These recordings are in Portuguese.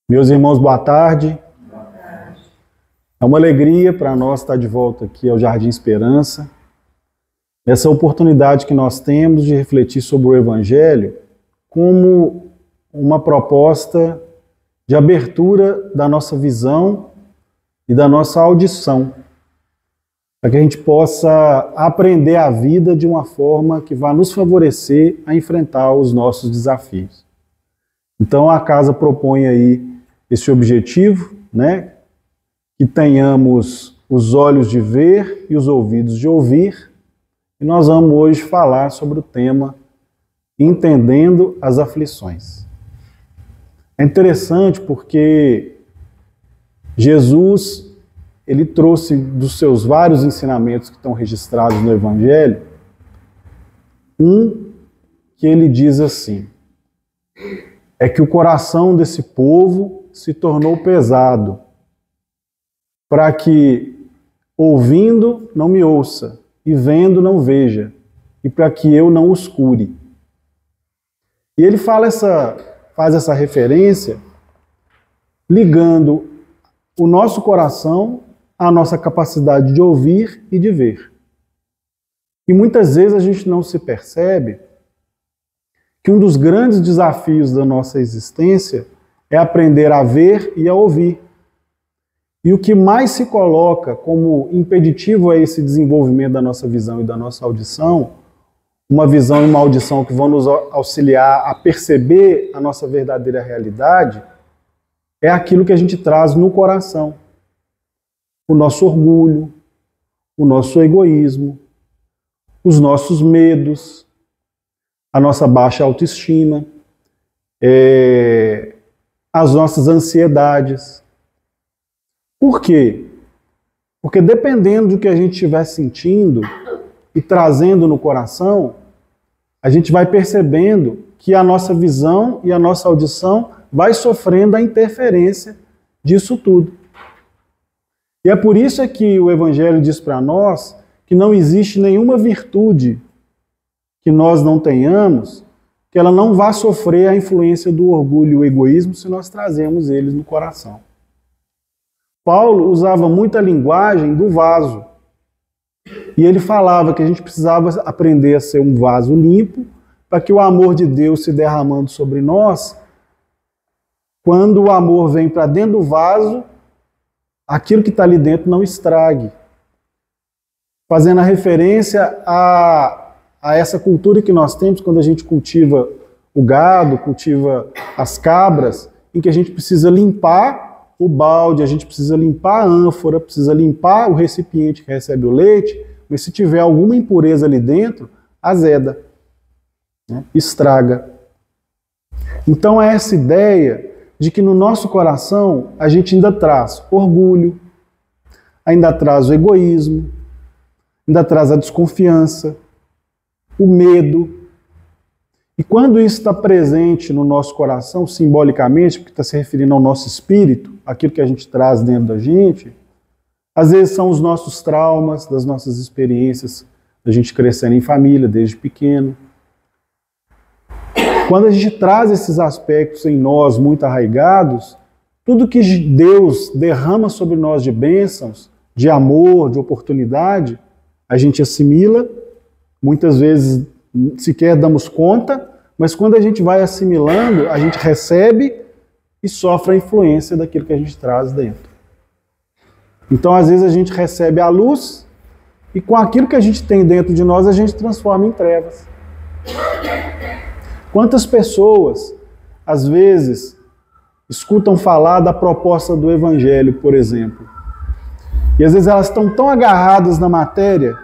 Meus irmãos, boa tarde. É uma alegria para nós estar de volta aqui ao Jardim Esperança. Essa oportunidade que nós temos de refletir sobre o Evangelho como uma proposta de abertura da nossa visão e da nossa audição, para que a gente possa aprender a vida de uma forma que vá nos favorecer a enfrentar os nossos desafios. Então a casa propõe aí esse objetivo, né? Que tenhamos os olhos de ver e os ouvidos de ouvir. E nós vamos hoje falar sobre o tema Entendendo as Aflições. É interessante porque Jesus, ele trouxe dos seus vários ensinamentos que estão registrados no Evangelho, um que ele diz assim: é que o coração desse povo se tornou pesado, para que, ouvindo, não me ouça, e vendo, não veja, e para que eu não os cure. E ele faz essa referência ligando o nosso coração à nossa capacidade de ouvir e de ver. E muitas vezes a gente não se percebe que um dos grandes desafios da nossa existência é aprender a ver e a ouvir. E o que mais se coloca como impeditivo a esse desenvolvimento da nossa visão e da nossa audição, uma visão e uma audição que vão nos auxiliar a perceber a nossa verdadeira realidade, é aquilo que a gente traz no coração. O nosso orgulho, o nosso egoísmo, os nossos medos, a nossa baixa autoestima, as nossas ansiedades. Por quê? Porque dependendo do que a gente estiver sentindo e trazendo no coração, a gente vai percebendo que a nossa visão e a nossa audição vai sofrendo a interferência disso tudo. E é por isso que o Evangelho diz para nós que não existe nenhuma virtude que nós não tenhamos, que ela não vá sofrer a influência do orgulho e o egoísmo se nós trazemos eles no coração. Paulo usava muita linguagem do vaso. E ele falava que a gente precisava aprender a ser um vaso limpo, para que o amor de Deus se derramando sobre nós, quando o amor vem para dentro do vaso, aquilo que está ali dentro não estrague. Fazendo a referência a essa cultura que nós temos quando a gente cultiva o gado, cultiva as cabras, em que a gente precisa limpar o balde, a gente precisa limpar a ânfora, precisa limpar o recipiente que recebe o leite, mas se tiver alguma impureza ali dentro, azeda, né? Estraga. Então é essa ideia de que no nosso coração a gente ainda traz orgulho, ainda traz o egoísmo, ainda traz a desconfiança, o medo. E quando isso está presente no nosso coração, simbolicamente, porque está se referindo ao nosso espírito, aquilo que a gente traz dentro da gente, às vezes são os nossos traumas, das nossas experiências, da gente crescendo em família, desde pequeno. Quando a gente traz esses aspectos em nós muito arraigados, tudo que Deus derrama sobre nós de bênçãos, de amor, de oportunidade, a gente assimila, muitas vezes sequer damos conta, mas quando a gente vai assimilando, a gente recebe e sofre a influência daquilo que a gente traz dentro. Então, às vezes, a gente recebe a luz e com aquilo que a gente tem dentro de nós, a gente transforma em trevas. Quantas pessoas, às vezes, escutam falar da proposta do Evangelho, por exemplo, e às vezes elas estão tão agarradas na matéria,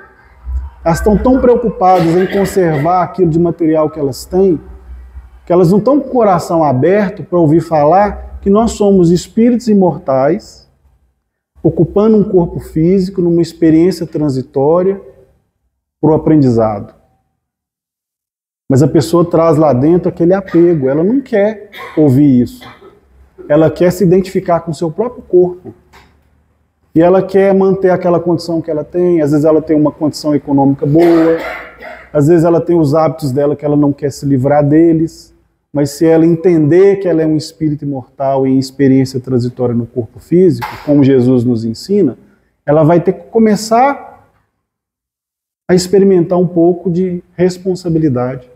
elas estão tão preocupadas em conservar aquilo de material que elas têm, que elas não estão com o coração aberto para ouvir falar que nós somos espíritos imortais, ocupando um corpo físico, numa experiência transitória, para o aprendizado. Mas a pessoa traz lá dentro aquele apego, ela não quer ouvir isso. Ela quer se identificar com o seu próprio corpo. E ela quer manter aquela condição que ela tem, às vezes ela tem uma condição econômica boa, às vezes ela tem os hábitos dela que ela não quer se livrar deles, mas se ela entender que ela é um espírito imortal em experiência transitória no corpo físico, como Jesus nos ensina, ela vai ter que começar a experimentar um pouco de responsabilidade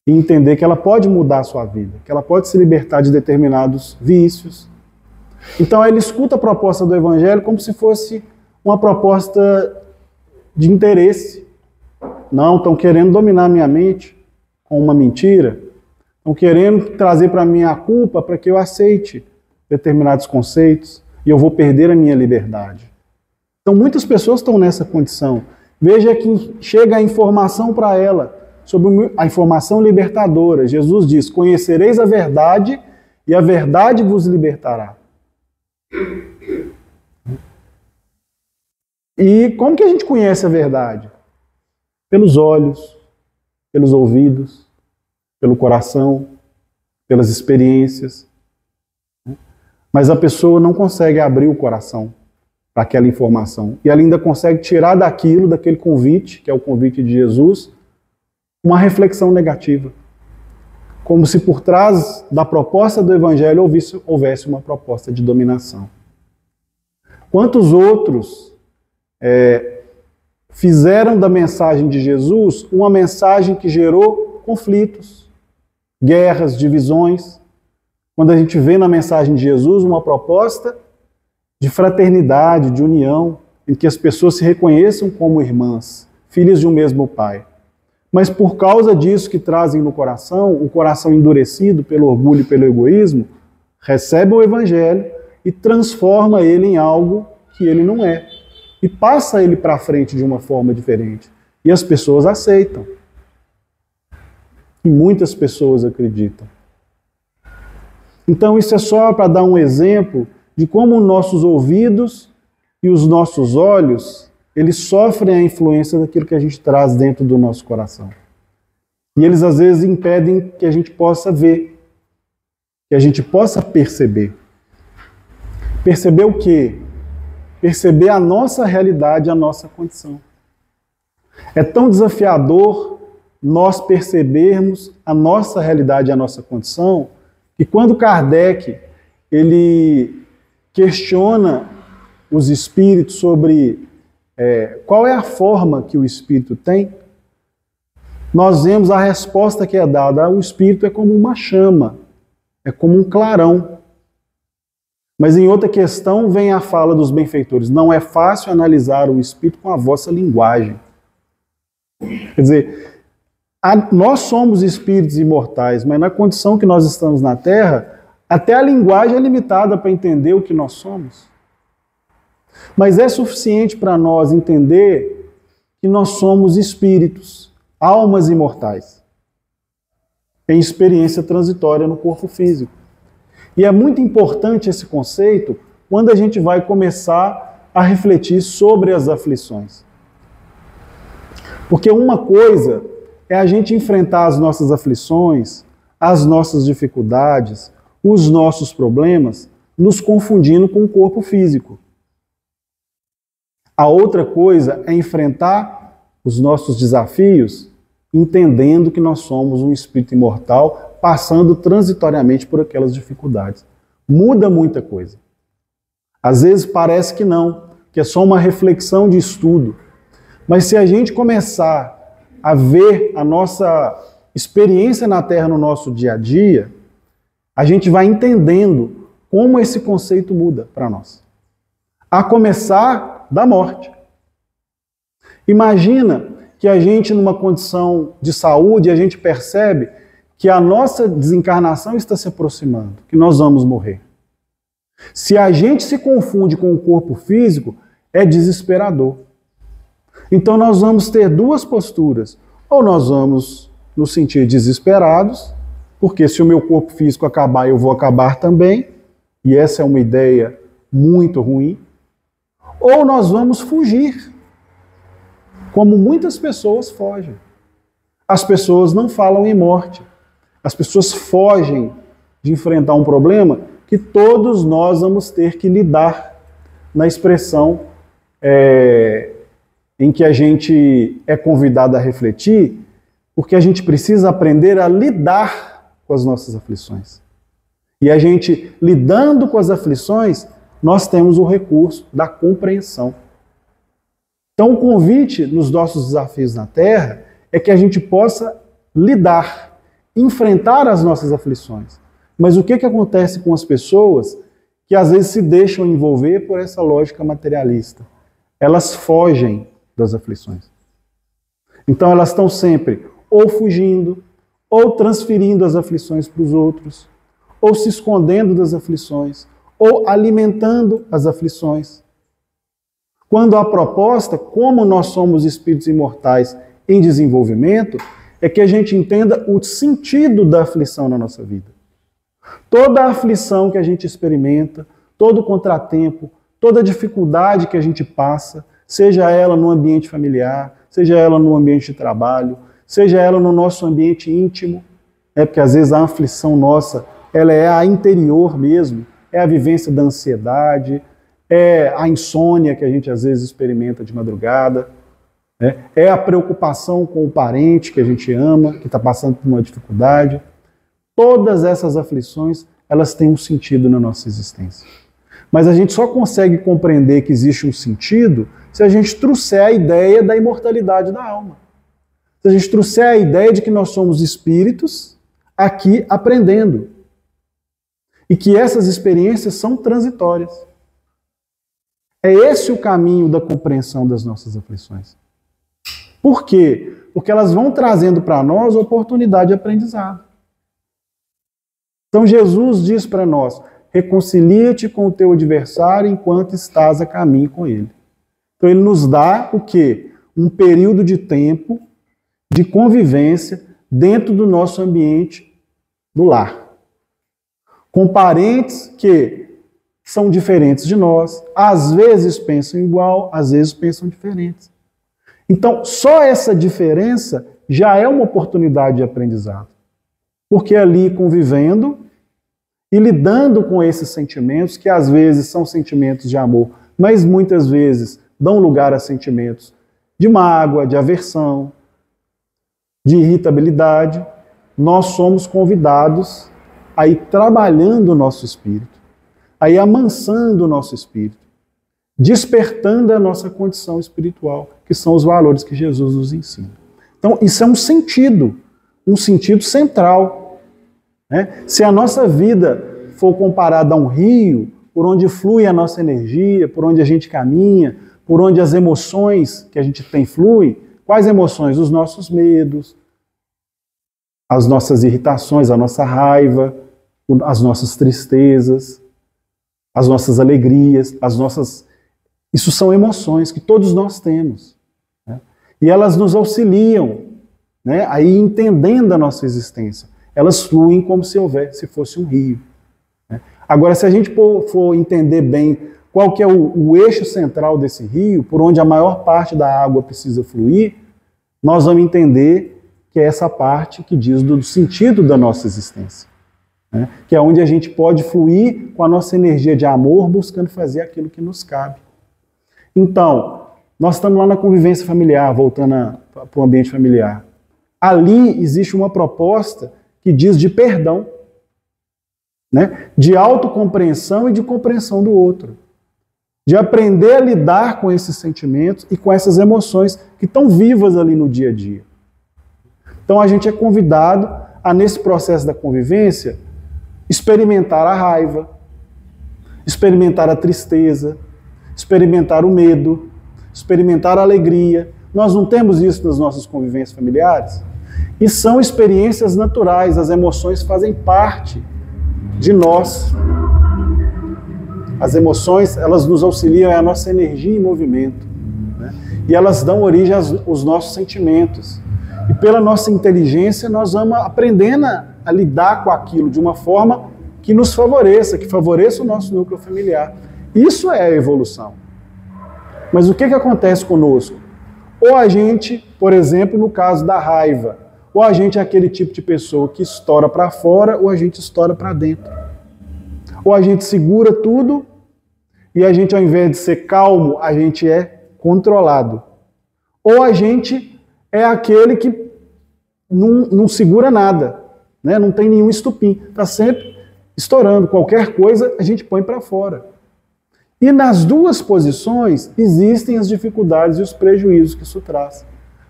e entender que ela pode mudar a sua vida, que ela pode se libertar de determinados vícios. Então ele escuta a proposta do Evangelho como se fosse uma proposta de interesse. Não, estão querendo dominar minha mente com uma mentira, estão querendo trazer para mim a culpa para que eu aceite determinados conceitos e eu vou perder a minha liberdade. Então muitas pessoas estão nessa condição. Veja que chega a informação para ela, sobre a informação libertadora. Jesus diz, conhecereis a verdade e a verdade vos libertará. E como que a gente conhece a verdade? Pelos olhos, pelos ouvidos, pelo coração, pelas experiências. Mas a pessoa não consegue abrir o coração para aquela informação. E ela ainda consegue tirar daquele convite, que é o convite de Jesus, uma reflexão negativa. Como se por trás da proposta do Evangelho houvesse uma proposta de dominação. Quantos outros fizeram da mensagem de Jesus uma mensagem que gerou conflitos, guerras, divisões, quando a gente vê na mensagem de Jesus uma proposta de fraternidade, de união, em que as pessoas se reconheçam como irmãs, filhas de um mesmo pai. Mas por causa disso que trazem no coração, o coração endurecido pelo orgulho e pelo egoísmo, recebe o Evangelho e transforma ele em algo que ele não é. E passa ele para frente de uma forma diferente. E as pessoas aceitam. E muitas pessoas acreditam. Então isso é só para dar um exemplo de como nossos ouvidos e os nossos olhos, eles sofrem a influência daquilo que a gente traz dentro do nosso coração. E eles às vezes impedem que a gente possa ver, que a gente possa perceber. Perceber o quê? Perceber a nossa realidade, a nossa condição. É tão desafiador nós percebermos a nossa realidade, a nossa condição, que quando Kardec ele questiona os espíritos sobre qual é a forma que o espírito tem, nós vemos a resposta que é dada. O espírito é como uma chama, é como um clarão. Mas em outra questão vem a fala dos benfeitores. Não é fácil analisar o espírito com a vossa linguagem. Quer dizer, nós somos espíritos imortais, mas na condição que nós estamos na Terra, até a linguagem é limitada para entender o que nós somos. Mas é suficiente para nós entender que nós somos espíritos, almas imortais, em experiência transitória no corpo físico. E é muito importante esse conceito quando a gente vai começar a refletir sobre as aflições. Porque uma coisa é a gente enfrentar as nossas aflições, as nossas dificuldades, os nossos problemas, nos confundindo com o corpo físico. A outra coisa é enfrentar os nossos desafios entendendo que nós somos um espírito imortal, passando transitoriamente por aquelas dificuldades. Muda muita coisa. Às vezes parece que não, que é só uma reflexão de estudo. Mas se a gente começar a ver a nossa experiência na Terra no nosso dia a dia, a gente vai entendendo como esse conceito muda para nós. A começar da morte. Imagina que a gente, numa condição de saúde, a gente percebe que a nossa desencarnação está se aproximando, que nós vamos morrer. Se a gente se confunde com o corpo físico, é desesperador. Então nós vamos ter duas posturas. Ou nós vamos nos sentir desesperados, porque se o meu corpo físico acabar, eu vou acabar também, e essa é uma ideia muito ruim. Ou nós vamos fugir, como muitas pessoas fogem. As pessoas não falam em morte. As pessoas fogem de enfrentar um problema que todos nós vamos ter que lidar, na expressão em que a gente é convidado a refletir, porque a gente precisa aprender a lidar com as nossas aflições. E a gente, lidando com as aflições, nós temos o recurso da compreensão. Então, o convite nos nossos desafios na Terra é que a gente possa lidar, enfrentar as nossas aflições. Mas o que acontece com as pessoas que às vezes se deixam envolver por essa lógica materialista? Elas fogem das aflições. Então elas estão sempre ou fugindo, ou transferindo as aflições para os outros, ou se escondendo das aflições, ou alimentando as aflições. Quando a proposta, como nós somos espíritos imortais em desenvolvimento, é que a gente entenda o sentido da aflição na nossa vida. Toda a aflição que a gente experimenta, todo contratempo, toda dificuldade que a gente passa, seja ela no ambiente familiar, seja ela no ambiente de trabalho, seja ela no nosso ambiente íntimo, porque às vezes a aflição nossa, ela é a interior mesmo, é a vivência da ansiedade, é a insônia que a gente às vezes experimenta de madrugada, é a preocupação com o parente que a gente ama, que está passando por uma dificuldade. Todas essas aflições, elas têm um sentido na nossa existência. Mas a gente só consegue compreender que existe um sentido se a gente trouxer a ideia da imortalidade da alma. Se a gente trouxer a ideia de que nós somos espíritos aqui aprendendo. E que essas experiências são transitórias. É esse o caminho da compreensão das nossas aflições. Por quê? Porque elas vão trazendo para nós oportunidade de aprendizado. Então Jesus diz para nós, reconcilia-te com o teu adversário enquanto estás a caminho com ele. Então ele nos dá o quê? Um período de tempo de convivência dentro do nosso ambiente do lar. Com parentes que são diferentes de nós, às vezes pensam igual, às vezes pensam diferentes. Então, só essa diferença já é uma oportunidade de aprendizado. Porque ali convivendo e lidando com esses sentimentos, que às vezes são sentimentos de amor, mas muitas vezes dão lugar a sentimentos de mágoa, de aversão, de irritabilidade, nós somos convidados a ir trabalhando o nosso espírito, a ir amansando o nosso espírito, despertando a nossa condição espiritual, que são os valores que Jesus nos ensina. Então, isso é um sentido central. Se a nossa vida for comparada a um rio, por onde flui a nossa energia, por onde a gente caminha, por onde as emoções que a gente tem fluem, quais emoções? Os nossos medos, as nossas irritações, a nossa raiva, as nossas tristezas, as nossas alegrias, Isso são emoções que todos nós temos. E elas nos auxiliam, a ir entendendo a nossa existência. Elas fluem como se fosse um rio. Agora, se a gente for entender bem qual que é o eixo central desse rio, por onde a maior parte da água precisa fluir, nós vamos entender que é essa parte que diz do sentido da nossa existência. Que é onde a gente pode fluir com a nossa energia de amor, buscando fazer aquilo que nos cabe. Então, nós estamos lá na convivência familiar, voltando para o ambiente familiar. Ali existe uma proposta que diz de perdão, de autocompreensão e de compreensão do outro. De aprender a lidar com esses sentimentos e com essas emoções que estão vivas ali no dia a dia. Então a gente é convidado a, nesse processo da convivência, experimentar a raiva, experimentar a tristeza, experimentar o medo, experimentar a alegria. Nós não temos isso nas nossas convivências familiares? E são experiências naturais, as emoções fazem parte de nós. As emoções, elas nos auxiliam, é a nossa energia em movimento. E elas dão origem aos nossos sentimentos. E pela nossa inteligência, nós vamos aprendendo a lidar com aquilo de uma forma que nos favoreça, que favoreça o nosso núcleo familiar. Isso é a evolução. Mas o que acontece conosco? Ou a gente, por exemplo, no caso da raiva, ou a gente é aquele tipo de pessoa que estoura para fora, ou a gente estoura para dentro. Ou a gente segura tudo e a gente, ao invés de ser calmo, a gente é controlado. Ou a gente é aquele que não segura nada. né? Não tem nenhum estupim, está sempre estourando. Qualquer coisa a gente põe para fora. E nas duas posições existem as dificuldades e os prejuízos que isso traz.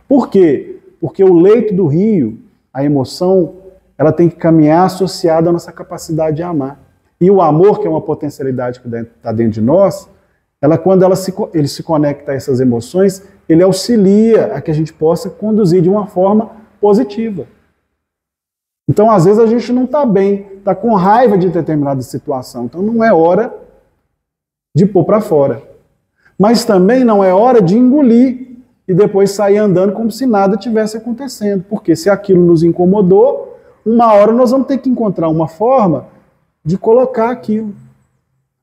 Por quê? Porque o leito do rio, a emoção, ela tem que caminhar associada à nossa capacidade de amar. E o amor, que é uma potencialidade que está dentro de nós, quando ele se conecta a essas emoções, ele auxilia a que a gente possa conduzir de uma forma positiva. Então, às vezes, a gente não está bem, está com raiva de determinada situação. Então, não é hora de pôr para fora. Mas também não é hora de engolir e depois sair andando como se nada tivesse acontecendo. Porque se aquilo nos incomodou, uma hora nós vamos ter que encontrar uma forma de colocar aquilo.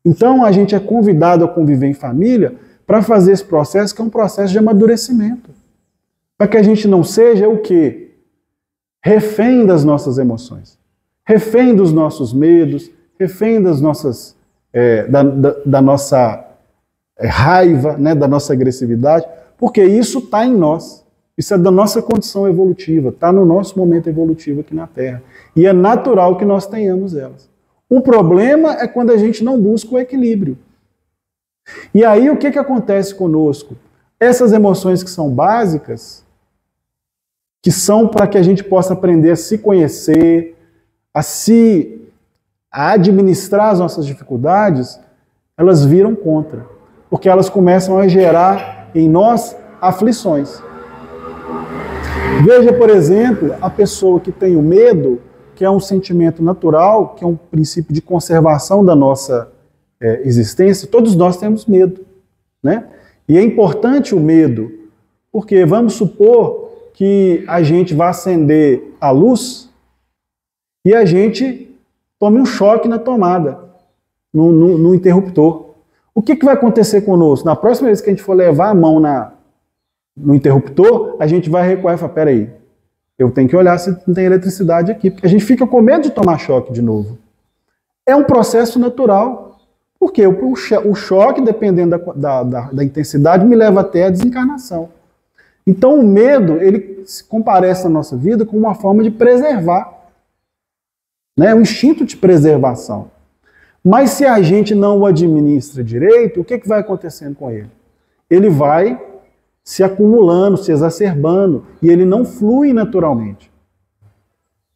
Então, a gente é convidado a conviver em família para fazer esse processo, que é um processo de amadurecimento. Para que a gente não seja o quê? Refém das nossas emoções, refém dos nossos medos, refém das nossas, da nossa raiva, né, da nossa agressividade, porque isso está em nós. Isso é da nossa condição evolutiva, está no nosso momento evolutivo aqui na Terra. E é natural que nós tenhamos elas. O problema é quando a gente não busca o equilíbrio. E aí o que acontece conosco? Essas emoções que são básicas, que são para que a gente possa aprender a se conhecer, a administrar as nossas dificuldades, elas viram contra. Porque elas começam a gerar em nós aflições. Veja, por exemplo, a pessoa que tem o medo, que é um sentimento natural, que é um princípio de conservação da nossa existência. Todos nós temos medo, né? E é importante o medo, porque vamos supor que a gente vai acender a luz e a gente tome um choque na tomada, no interruptor. O que vai acontecer conosco? Na próxima vez que a gente for levar a mão no interruptor, a gente vai recuar e falar, peraí, eu tenho que olhar se não tem eletricidade aqui, porque a gente fica com medo de tomar choque de novo. É um processo natural, porque o choque, dependendo da intensidade, me leva até a desencarnação. Então o medo, ele se comparece na nossa vida com uma forma de preservar, né? Um instinto de preservação. Mas se a gente não o administra direito, o que vai acontecendo com ele? Ele vai se acumulando, se exacerbando, e ele não flui naturalmente.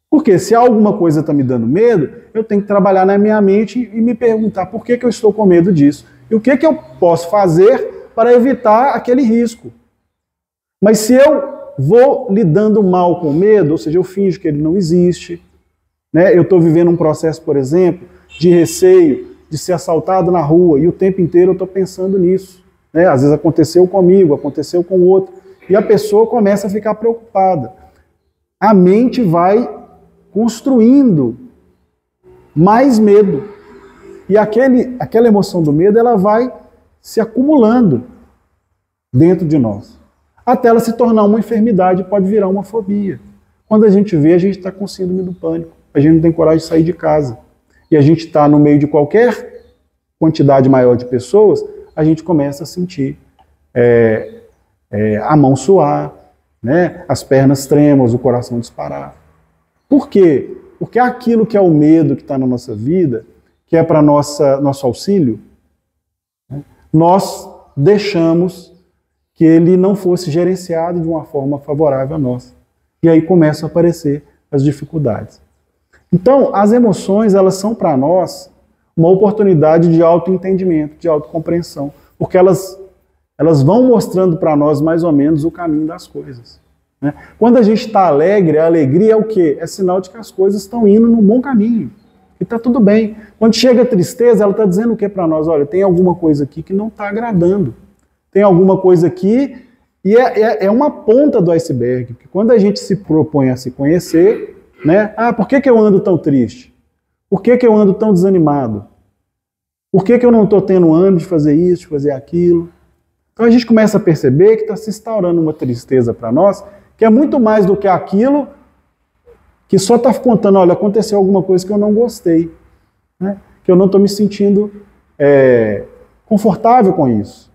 Porque se alguma coisa está me dando medo, eu tenho que trabalhar na minha mente e me perguntar por que eu estou com medo disso. E o que eu posso fazer para evitar aquele risco. Mas se eu vou lidando mal com o medo, ou seja, eu finjo que ele não existe, né? Eu estou vivendo um processo, por exemplo, de receio de ser assaltado na rua, e o tempo inteiro eu estou pensando nisso. Né? Às vezes aconteceu comigo, aconteceu com o outro, e a pessoa começa a ficar preocupada. A mente vai construindo mais medo. E aquela emoção do medo, ela vai se acumulando dentro de nós. Até ela se tornar uma enfermidade, pode virar uma fobia. Quando a gente vê, a gente está com síndrome do pânico. A gente não tem coragem de sair de casa. E a gente está no meio de qualquer quantidade maior de pessoas, a gente começa a sentir a mão suar, né? As pernas trêmulas, o coração disparar. Por quê? Porque aquilo que é o medo que está na nossa vida, que é para nosso auxílio, né? Nós deixamos que ele não fosse gerenciado de uma forma favorável a nós. E aí começam a aparecer as dificuldades. Então, as emoções, elas são para nós uma oportunidade de autoentendimento, de autocompreensão, porque elas vão mostrando para nós mais ou menos o caminho das coisas. Né? Quando a gente está alegre, a alegria é o quê? É sinal de que as coisas estão indo no bom caminho, e está tudo bem. Quando chega a tristeza, ela está dizendo o que para nós? Olha, tem alguma coisa aqui que não está agradando, tem alguma coisa aqui, e é uma ponta do iceberg, porque quando a gente se propõe a se conhecer, né? Ah, por que eu ando tão triste? Por que eu ando tão desanimado? Por que eu não estou tendo ânimo de fazer isso, de fazer aquilo? Então a gente começa a perceber que está se instaurando uma tristeza para nós, que é muito mais do que aquilo que só está contando, olha, aconteceu alguma coisa que eu não gostei, né? Que eu não estou me sentindo confortável com isso.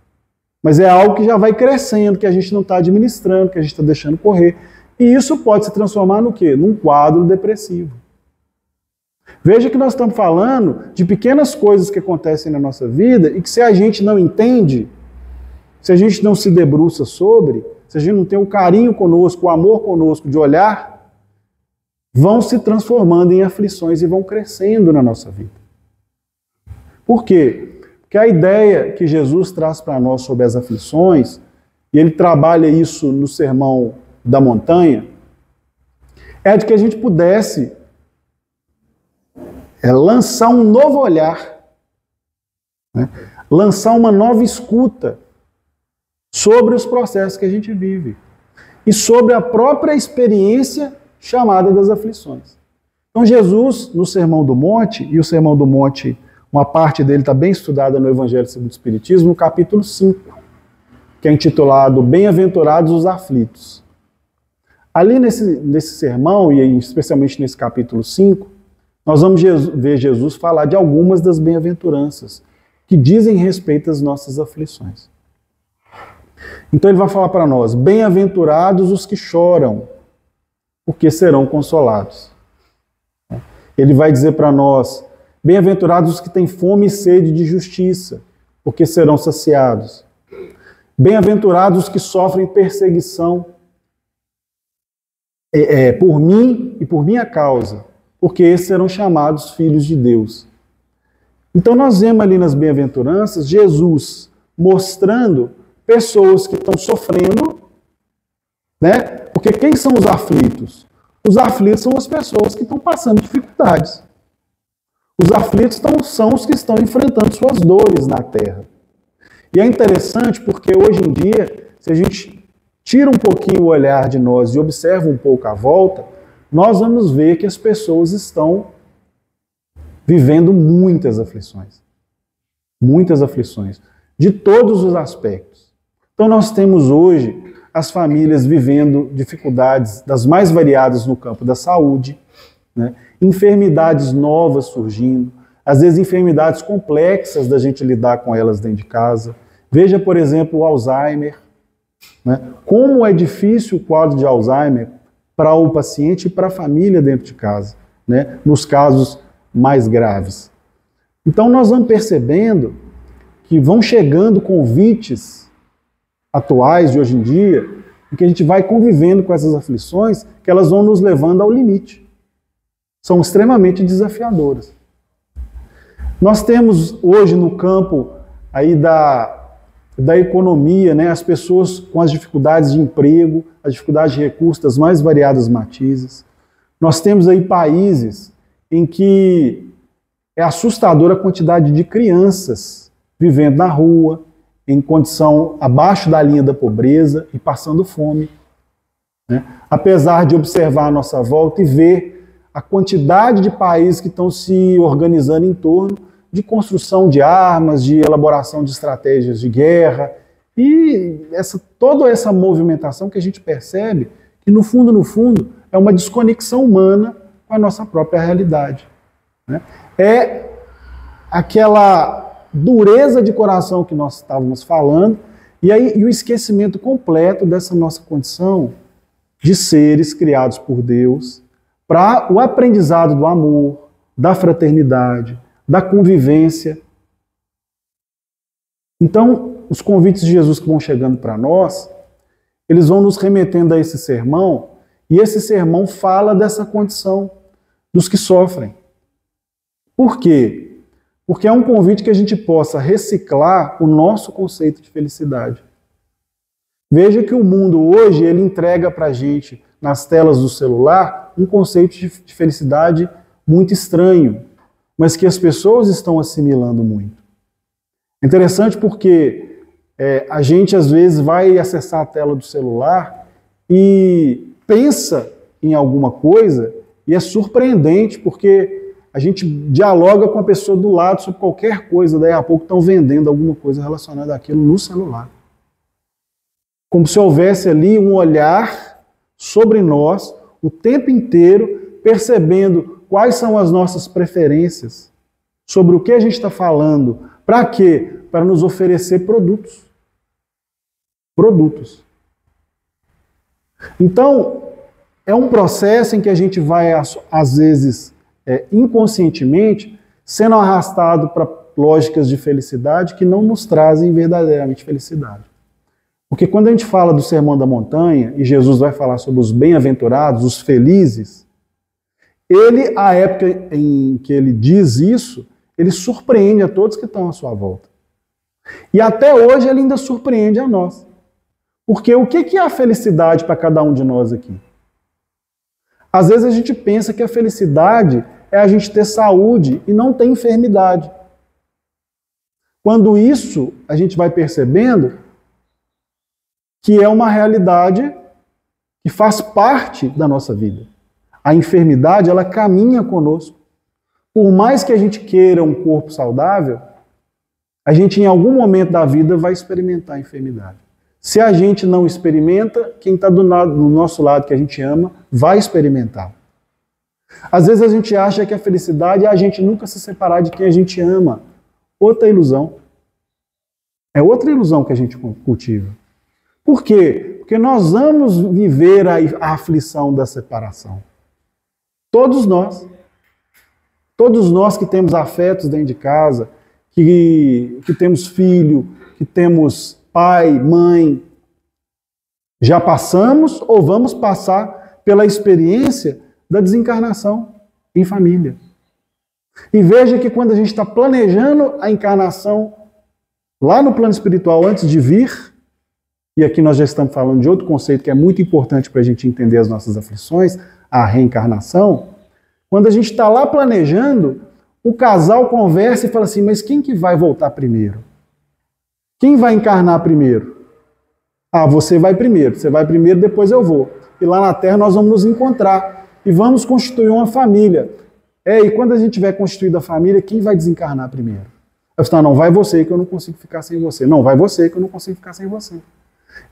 Mas é algo que já vai crescendo, que a gente não está administrando, que a gente está deixando correr. E isso pode se transformar no quê? Num quadro depressivo. Veja que nós estamos falando de pequenas coisas que acontecem na nossa vida e que se a gente não entende, se a gente não se debruça sobre, se a gente não tem o carinho conosco, o amor conosco de olhar, vão se transformando em aflições e vão crescendo na nossa vida. Por quê? Porque a ideia que Jesus traz para nós sobre as aflições, e ele trabalha isso no Sermão da Montanha, é de que a gente pudesse lançar um novo olhar, né? Lançar uma nova escuta sobre os processos que a gente vive e sobre a própria experiência chamada das aflições. Então Jesus, no Sermão do Monte, e o Sermão do Monte, uma parte dele está bem estudada no Evangelho segundo o Espiritismo, no capítulo 5, que é intitulado Bem-aventurados os aflitos. Ali nesse sermão, e especialmente nesse capítulo 5, nós vamos ver Jesus falar de algumas das bem-aventuranças que dizem respeito às nossas aflições. Então ele vai falar para nós, bem-aventurados os que choram, porque serão consolados. Ele vai dizer para nós, bem-aventurados os que têm fome e sede de justiça, porque serão saciados. Bem-aventurados os que sofrem perseguição por mim e por minha causa, porque esses serão chamados filhos de Deus. Então nós vemos ali nas bem-aventuranças Jesus mostrando pessoas que estão sofrendo, né? Porque quem são os aflitos? Os aflitos são as pessoas que estão passando dificuldades. Os aflitos são os que estão enfrentando suas dores na terra. E é interessante porque hoje em dia, se a gente tira um pouquinho o olhar de nós e observa um pouco a volta, nós vamos ver que as pessoas estão vivendo muitas aflições. Muitas aflições. De todos os aspectos. Então nós temos hoje as famílias vivendo dificuldades das mais variadas no campo da saúde, né? Enfermidades novas surgindo, às vezes enfermidades complexas da gente lidar com elas dentro de casa. Veja, por exemplo, o Alzheimer. Né? Como é difícil o quadro de Alzheimer para o paciente e para a família dentro de casa, né? Nos casos mais graves. Então nós vamos percebendo que vão chegando convites atuais de hoje em dia, em que a gente vai convivendo com essas aflições, que elas vão nos levando ao limite. São extremamente desafiadoras. Nós temos hoje no campo aí da economia, né, as pessoas com as dificuldades de emprego, as dificuldades de recursos das mais variadas matizes. Nós temos aí países em que é assustadora a quantidade de crianças vivendo na rua, em condição abaixo da linha da pobreza e passando fome. Né? Apesar de observar a nossa volta e ver a quantidade de países que estão se organizando em torno de construção de armas, de elaboração de estratégias de guerra, e toda essa movimentação que a gente percebe que, no fundo, é uma desconexão humana com a nossa própria realidade. Né? É aquela dureza de coração que nós estávamos falando, e o esquecimento completo dessa nossa condição de seres criados por Deus, para o aprendizado do amor, da fraternidade, da convivência. Então, os convites de Jesus que vão chegando para nós, eles vão nos remetendo a esse sermão, e esse sermão fala dessa condição dos que sofrem. Por quê? Porque é um convite que a gente possa reciclar o nosso conceito de felicidade. Veja que o mundo hoje, ele entrega para a gente, nas telas do celular, um conceito de felicidade muito estranho, mas que as pessoas estão assimilando muito. É interessante porque a gente, às vezes, vai acessar a tela do celular e pensa em alguma coisa, e é surpreendente, porque a gente dialoga com a pessoa do lado sobre qualquer coisa, daí a pouco estão vendendo alguma coisa relacionada àquilo no celular. Como se houvesse ali um olhar sobre nós o tempo inteiro, percebendo quais são as nossas preferências, sobre o que a gente está falando. Para quê? Para nos oferecer produtos. Produtos. Então, é um processo em que a gente vai, às vezes, inconscientemente, sendo arrastado para lógicas de felicidade que não nos trazem verdadeiramente felicidade. Porque quando a gente fala do Sermão da Montanha, e Jesus vai falar sobre os bem-aventurados, os felizes, ele, a época em que ele diz isso, ele surpreende a todos que estão à sua volta. E até hoje ele ainda surpreende a nós. Porque o que é a felicidade para cada um de nós aqui? Às vezes a gente pensa que a felicidade é a gente ter saúde e não ter enfermidade. Quando isso a gente vai percebendo que é uma realidade que faz parte da nossa vida. A enfermidade, ela caminha conosco. Por mais que a gente queira um corpo saudável, a gente em algum momento da vida vai experimentar a enfermidade. Se a gente não experimenta, quem está do nosso lado, que a gente ama, vai experimentar. Às vezes a gente acha que a felicidade é a gente nunca se separar de quem a gente ama. Outra ilusão. É outra ilusão que a gente cultiva. Por quê? Porque nós vamos viver a aflição da separação. Todos nós. Todos nós que temos afetos dentro de casa, que temos filho, que temos pai, mãe, já passamos ou vamos passar pela experiência da desencarnação em família. E veja que quando a gente está planejando a encarnação lá no plano espiritual antes de vir, e aqui nós já estamos falando de outro conceito que é muito importante para a gente entender as nossas aflições, a reencarnação. Quando a gente está lá planejando, o casal conversa e fala assim, mas quem que vai voltar primeiro? Quem vai encarnar primeiro? Ah, você vai primeiro, depois eu vou. E lá na Terra nós vamos nos encontrar e vamos constituir uma família. E quando a gente tiver constituído a família, quem vai desencarnar primeiro? Eu falo, não, vai você que eu não consigo ficar sem você. Não, vai você que eu não consigo ficar sem você.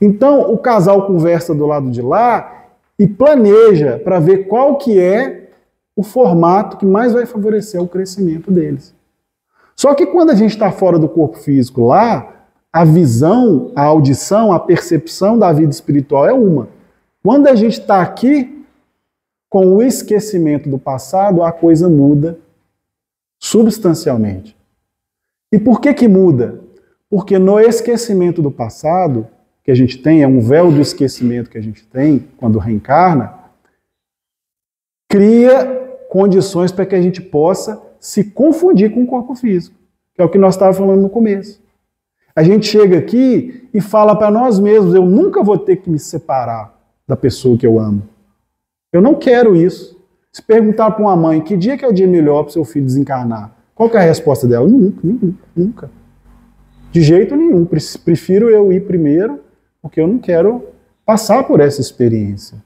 Então, o casal conversa do lado de lá e planeja para ver qual que é o formato que mais vai favorecer o crescimento deles. Só que quando a gente está fora do corpo físico lá, a visão, a audição, a percepção da vida espiritual é uma. Quando a gente está aqui, com o esquecimento do passado, a coisa muda substancialmente. E por que muda? Porque no esquecimento do passado, que a gente tem, é um véu do esquecimento que a gente tem quando reencarna, cria condições para que a gente possa se confundir com o corpo físico, que é o que nós estávamos falando no começo. A gente chega aqui e fala para nós mesmos, eu nunca vou ter que me separar da pessoa que eu amo. Eu não quero isso. Se perguntar para uma mãe que dia que é o dia melhor para o seu filho desencarnar, qual que é a resposta dela? Nunca. De jeito nenhum. Prefiro eu ir primeiro, porque eu não quero passar por essa experiência.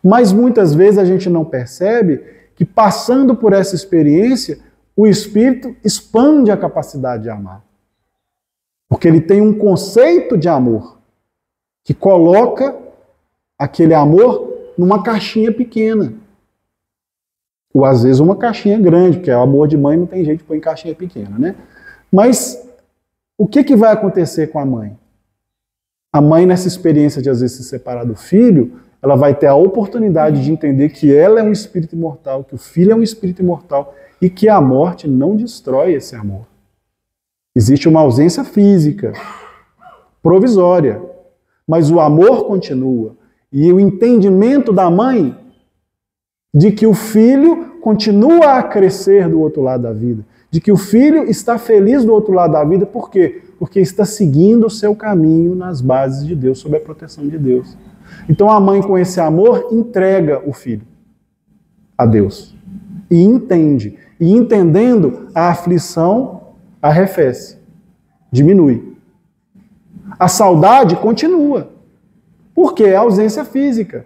Mas muitas vezes a gente não percebe que passando por essa experiência, o espírito expande a capacidade de amar. Porque ele tem um conceito de amor que coloca aquele amor numa caixinha pequena. Ou às vezes uma caixinha grande, porque o amor de mãe não tem jeito de pôr em caixinha pequena, né? Mas o que vai acontecer com a mãe? A mãe, nessa experiência de às vezes se separar do filho, ela vai ter a oportunidade de entender que ela é um espírito imortal, que o filho é um espírito imortal e que a morte não destrói esse amor. Existe uma ausência física, provisória, mas o amor continua. E o entendimento da mãe de que o filho continua a crescer do outro lado da vida, de que o filho está feliz do outro lado da vida, por quê? Porque está seguindo o seu caminho nas bases de Deus, sob a proteção de Deus. Então a mãe, com esse amor, entrega o filho a Deus. E entende. E entendendo, a aflição arrefece, diminui. A saudade continua. Porque é ausência física.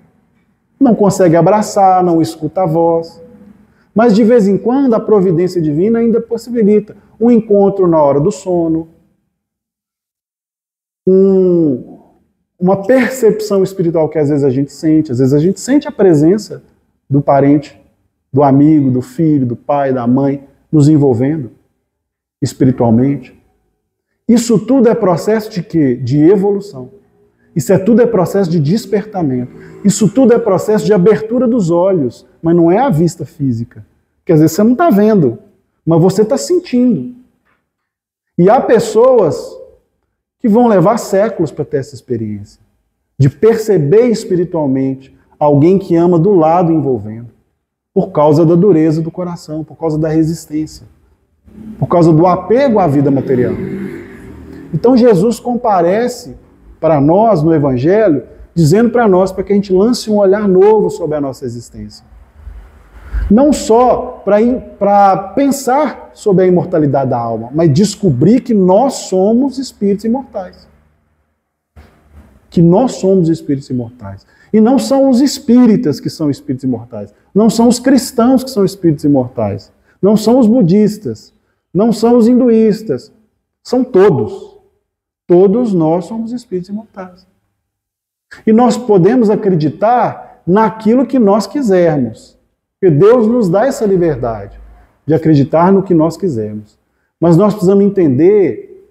Não consegue abraçar, não escuta a voz. Mas de vez em quando a providência divina ainda possibilita um encontro na hora do sono, uma percepção espiritual que às vezes a gente sente a presença do parente, do amigo, do filho, do pai, da mãe, nos envolvendo espiritualmente. Isso tudo é processo de quê? De evolução. Isso tudo é processo de despertamento. Isso tudo é processo de abertura dos olhos, mas não é a vista física. Porque Porque às vezes você não está vendo, mas você está sentindo. E há pessoas que vão levar séculos para ter essa experiência, de perceber espiritualmente alguém que ama do lado envolvendo, por causa da dureza do coração, por causa da resistência, por causa do apego à vida material. Então Jesus comparece para nós no Evangelho, dizendo para nós para que a gente lance um olhar novo sobre a nossa existência. Não só para pensar sobre a imortalidade da alma, mas descobrir que nós somos espíritos imortais. Que nós somos espíritos imortais. E não são os espíritas que são espíritos imortais. Não são os cristãos que são espíritos imortais. Não são os budistas. Não são os hinduístas. São todos. Todos nós somos espíritos imortais. E nós podemos acreditar naquilo que nós quisermos. Porque Deus nos dá essa liberdade de acreditar no que nós quisermos. Mas nós precisamos entender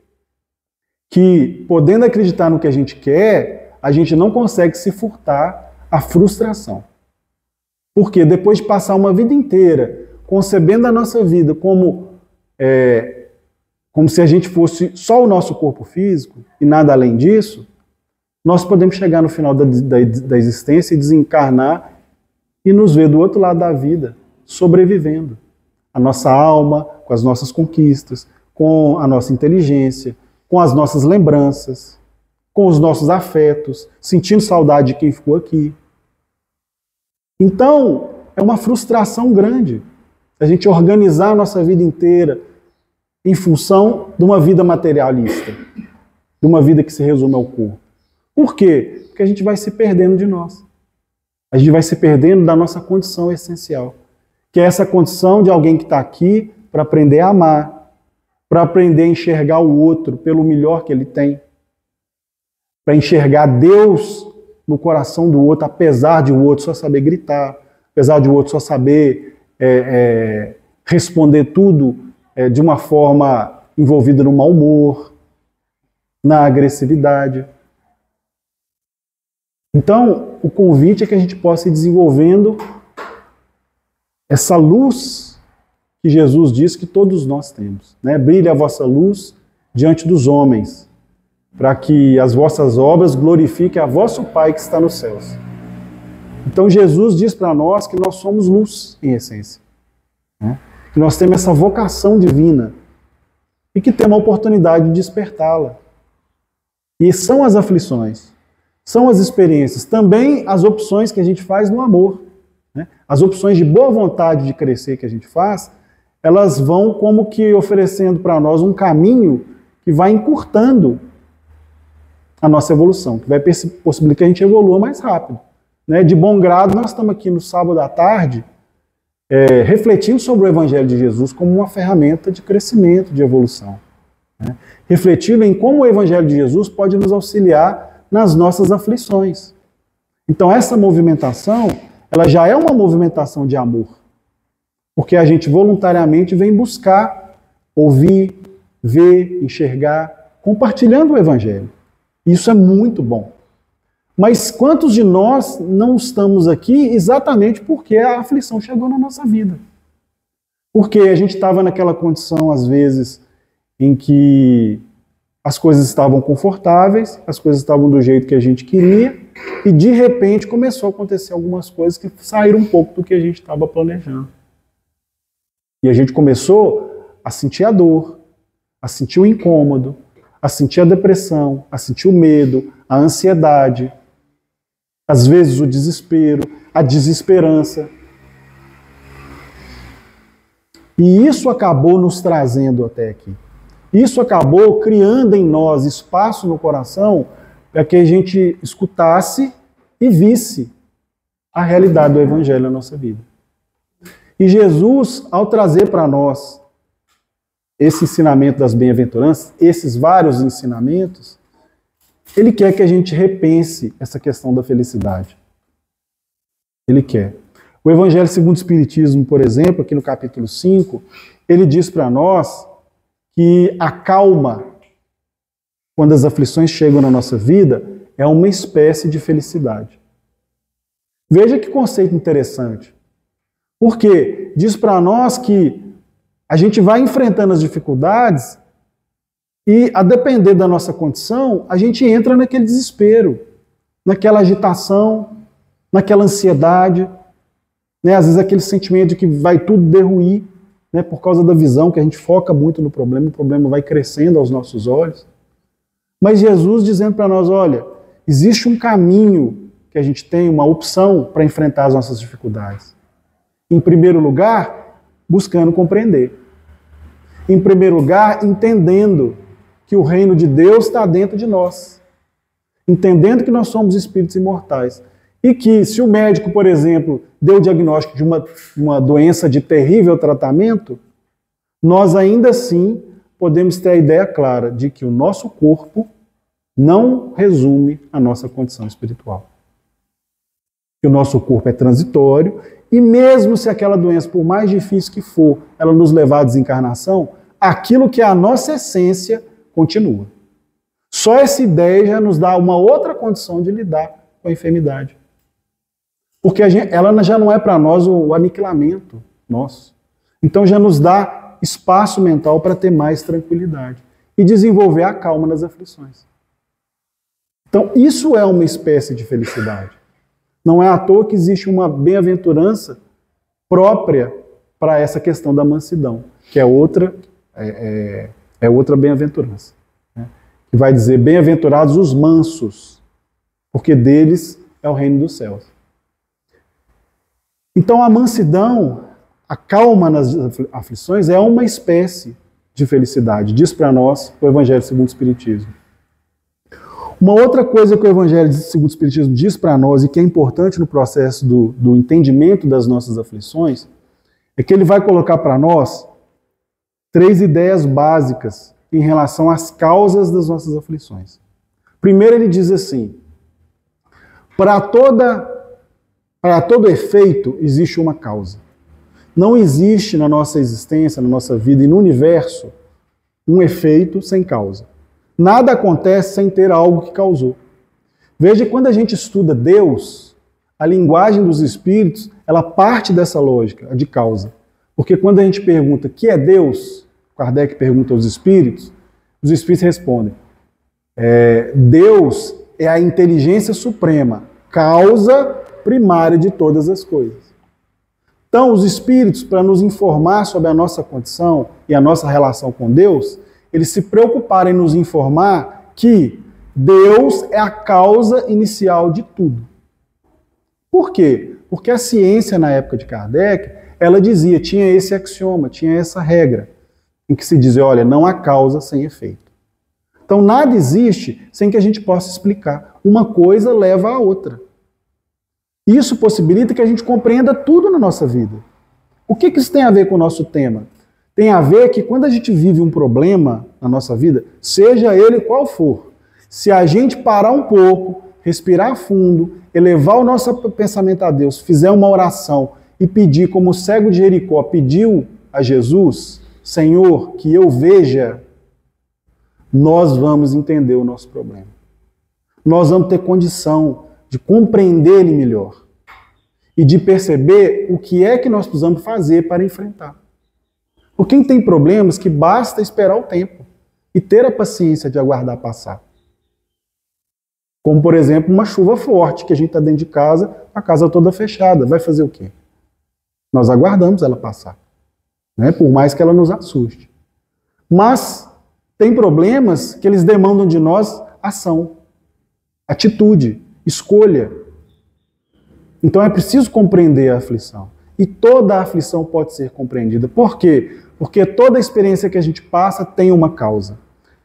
que, podendo acreditar no que a gente quer, a gente não consegue se furtar à frustração. Porque depois de passar uma vida inteira concebendo a nossa vida como se a gente fosse só o nosso corpo físico e nada além disso, nós podemos chegar no final da existência e desencarnar e nos ver do outro lado da vida, sobrevivendo. A nossa alma, com as nossas conquistas, com a nossa inteligência, com as nossas lembranças, com os nossos afetos, sentindo saudade de quem ficou aqui. Então, é uma frustração grande a gente organizar a nossa vida inteira em função de uma vida materialista, de uma vida que se resume ao corpo. Por quê? Porque a gente vai se perdendo de nós. A gente vai se perdendo da nossa condição essencial, que é essa condição de alguém que está aqui para aprender a amar, para aprender a enxergar o outro pelo melhor que ele tem, para enxergar Deus no coração do outro, apesar de o outro só saber gritar, apesar de o outro só saber responder tudo de uma forma envolvida no mau humor, na agressividade. Então, o convite é que a gente possa ir desenvolvendo essa luz que Jesus diz que todos nós temos. Né? Brilhe a vossa luz diante dos homens, para que as vossas obras glorifiquem a vosso Pai que está nos céus. Então Jesus diz para nós que nós somos luz em essência. Né? Que nós temos essa vocação divina e que temos a oportunidade de despertá-la. E são as aflições, são as experiências, também as opções que a gente faz no amor. Né? As opções de boa vontade de crescer que a gente faz, elas vão como que oferecendo para nós um caminho que vai encurtando a nossa evolução, que vai possibilitar que a gente evolua mais rápido. Né? De bom grado, nós estamos aqui no sábado à tarde refletindo sobre o Evangelho de Jesus como uma ferramenta de crescimento, de evolução. Né? Refletindo em como o Evangelho de Jesus pode nos auxiliar nas nossas aflições. Então essa movimentação, ela já é uma movimentação de amor, porque a gente voluntariamente vem buscar, ouvir, ver, enxergar, compartilhando o Evangelho. Isso é muito bom. Mas quantos de nós não estamos aqui exatamente porque a aflição chegou na nossa vida? Porque a gente estava naquela condição, às vezes, em que as coisas estavam confortáveis, as coisas estavam do jeito que a gente queria, e de repente começou a acontecer algumas coisas que saíram um pouco do que a gente estava planejando. E a gente começou a sentir a dor, a sentir o incômodo, a sentir a depressão, a sentir o medo, a ansiedade, às vezes o desespero, a desesperança. E isso acabou nos trazendo até aqui. Isso acabou criando em nós espaço no coração para que a gente escutasse e visse a realidade do Evangelho na nossa vida. E Jesus, ao trazer para nós esse ensinamento das bem-aventuranças, esses vários ensinamentos, ele quer que a gente repense essa questão da felicidade. Ele quer. O Evangelho segundo o Espiritismo, por exemplo, aqui no capítulo 5, ele diz para nós que a calma, quando as aflições chegam na nossa vida, é uma espécie de felicidade. Veja que conceito interessante. Porque diz para nós que a gente vai enfrentando as dificuldades e, a depender da nossa condição, a gente entra naquele desespero, naquela agitação, naquela ansiedade, né? Às vezes aquele sentimento de que vai tudo derruir, né? Por causa da visão, que a gente foca muito no problema, o problema vai crescendo aos nossos olhos. Mas Jesus dizendo para nós, olha, existe um caminho que a gente tem, uma opção para enfrentar as nossas dificuldades. Em primeiro lugar, buscando compreender. Em primeiro lugar, entendendo que o reino de Deus está dentro de nós. Entendendo que nós somos espíritos imortais. E que se o médico, por exemplo, deu o diagnóstico de uma doença de terrível tratamento, nós ainda assim podemos ter a ideia clara de que o nosso corpo não resume a nossa condição espiritual. Que o nosso corpo é transitório e mesmo se aquela doença, por mais difícil que for, ela nos levar à desencarnação, aquilo que é a nossa essência continua. Só essa ideia já nos dá uma outra condição de lidar com a enfermidade. Porque ela já não é para nós o aniquilamento nosso. Então já nos dá espaço mental para ter mais tranquilidade e desenvolver a calma nas aflições. Então isso é uma espécie de felicidade. Não é à toa que existe uma bem-aventurança própria para essa questão da mansidão, que é outra bem-aventurança, né? Que vai dizer, bem-aventurados os mansos, porque deles é o reino dos céus. Então a mansidão, a calma nas aflições é uma espécie de felicidade, diz para nós o Evangelho segundo o Espiritismo. Uma outra coisa que o Evangelho segundo o Espiritismo diz para nós e que é importante no processo do entendimento das nossas aflições é que ele vai colocar para nós 3 ideias básicas em relação às causas das nossas aflições. Primeiro ele diz assim, para todo efeito existe uma causa. Não existe na nossa existência, na nossa vida e no universo um efeito sem causa. Nada acontece sem ter algo que causou. Veja, quando a gente estuda Deus, a linguagem dos espíritos, ela parte dessa lógica, de causa. Porque quando a gente pergunta o que é Deus, Kardec pergunta aos espíritos, os espíritos respondem, Deus é a inteligência suprema, causa primária de todas as coisas. Então, os espíritos, para nos informar sobre a nossa condição e a nossa relação com Deus, eles se preocuparam em nos informar que Deus é a causa inicial de tudo. Por quê? Porque a ciência, na época de Kardec, ela dizia, tinha esse axioma, tinha essa regra, em que se dizia, olha, não há causa sem efeito. Então, nada existe sem que a gente possa explicar. Uma coisa leva à outra. Isso possibilita que a gente compreenda tudo na nossa vida. O que isso tem a ver com o nosso tema? Tem a ver que quando a gente vive um problema na nossa vida, seja ele qual for, se a gente parar um pouco, respirar fundo, elevar o nosso pensamento a Deus, fizer uma oração e pedir, como o cego de Jericó pediu a Jesus, Senhor, que eu veja, nós vamos entender o nosso problema. Nós vamos ter condição de compreender ele melhor e de perceber o que é que nós precisamos fazer para enfrentar. Por quem tem problemas que basta esperar o tempo e ter a paciência de aguardar passar. Como, por exemplo, uma chuva forte, que a gente está dentro de casa, a casa toda fechada. Vai fazer o quê? Nós aguardamos ela passar, né? Por mais que ela nos assuste. Mas tem problemas que eles demandam de nós ação, atitude, escolha. Então é preciso compreender a aflição. E toda a aflição pode ser compreendida. Por quê? Porque toda a experiência que a gente passa tem uma causa.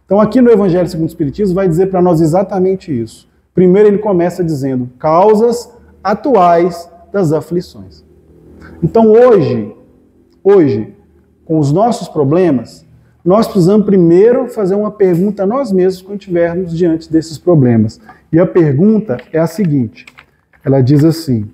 Então aqui no Evangelho segundo o Espiritismo vai dizer para nós exatamente isso. Primeiro ele começa dizendo causas atuais das aflições. Então hoje, com os nossos problemas, nós precisamos primeiro fazer uma pergunta a nós mesmos quando estivermos diante desses problemas. E a pergunta é a seguinte, ela diz assim,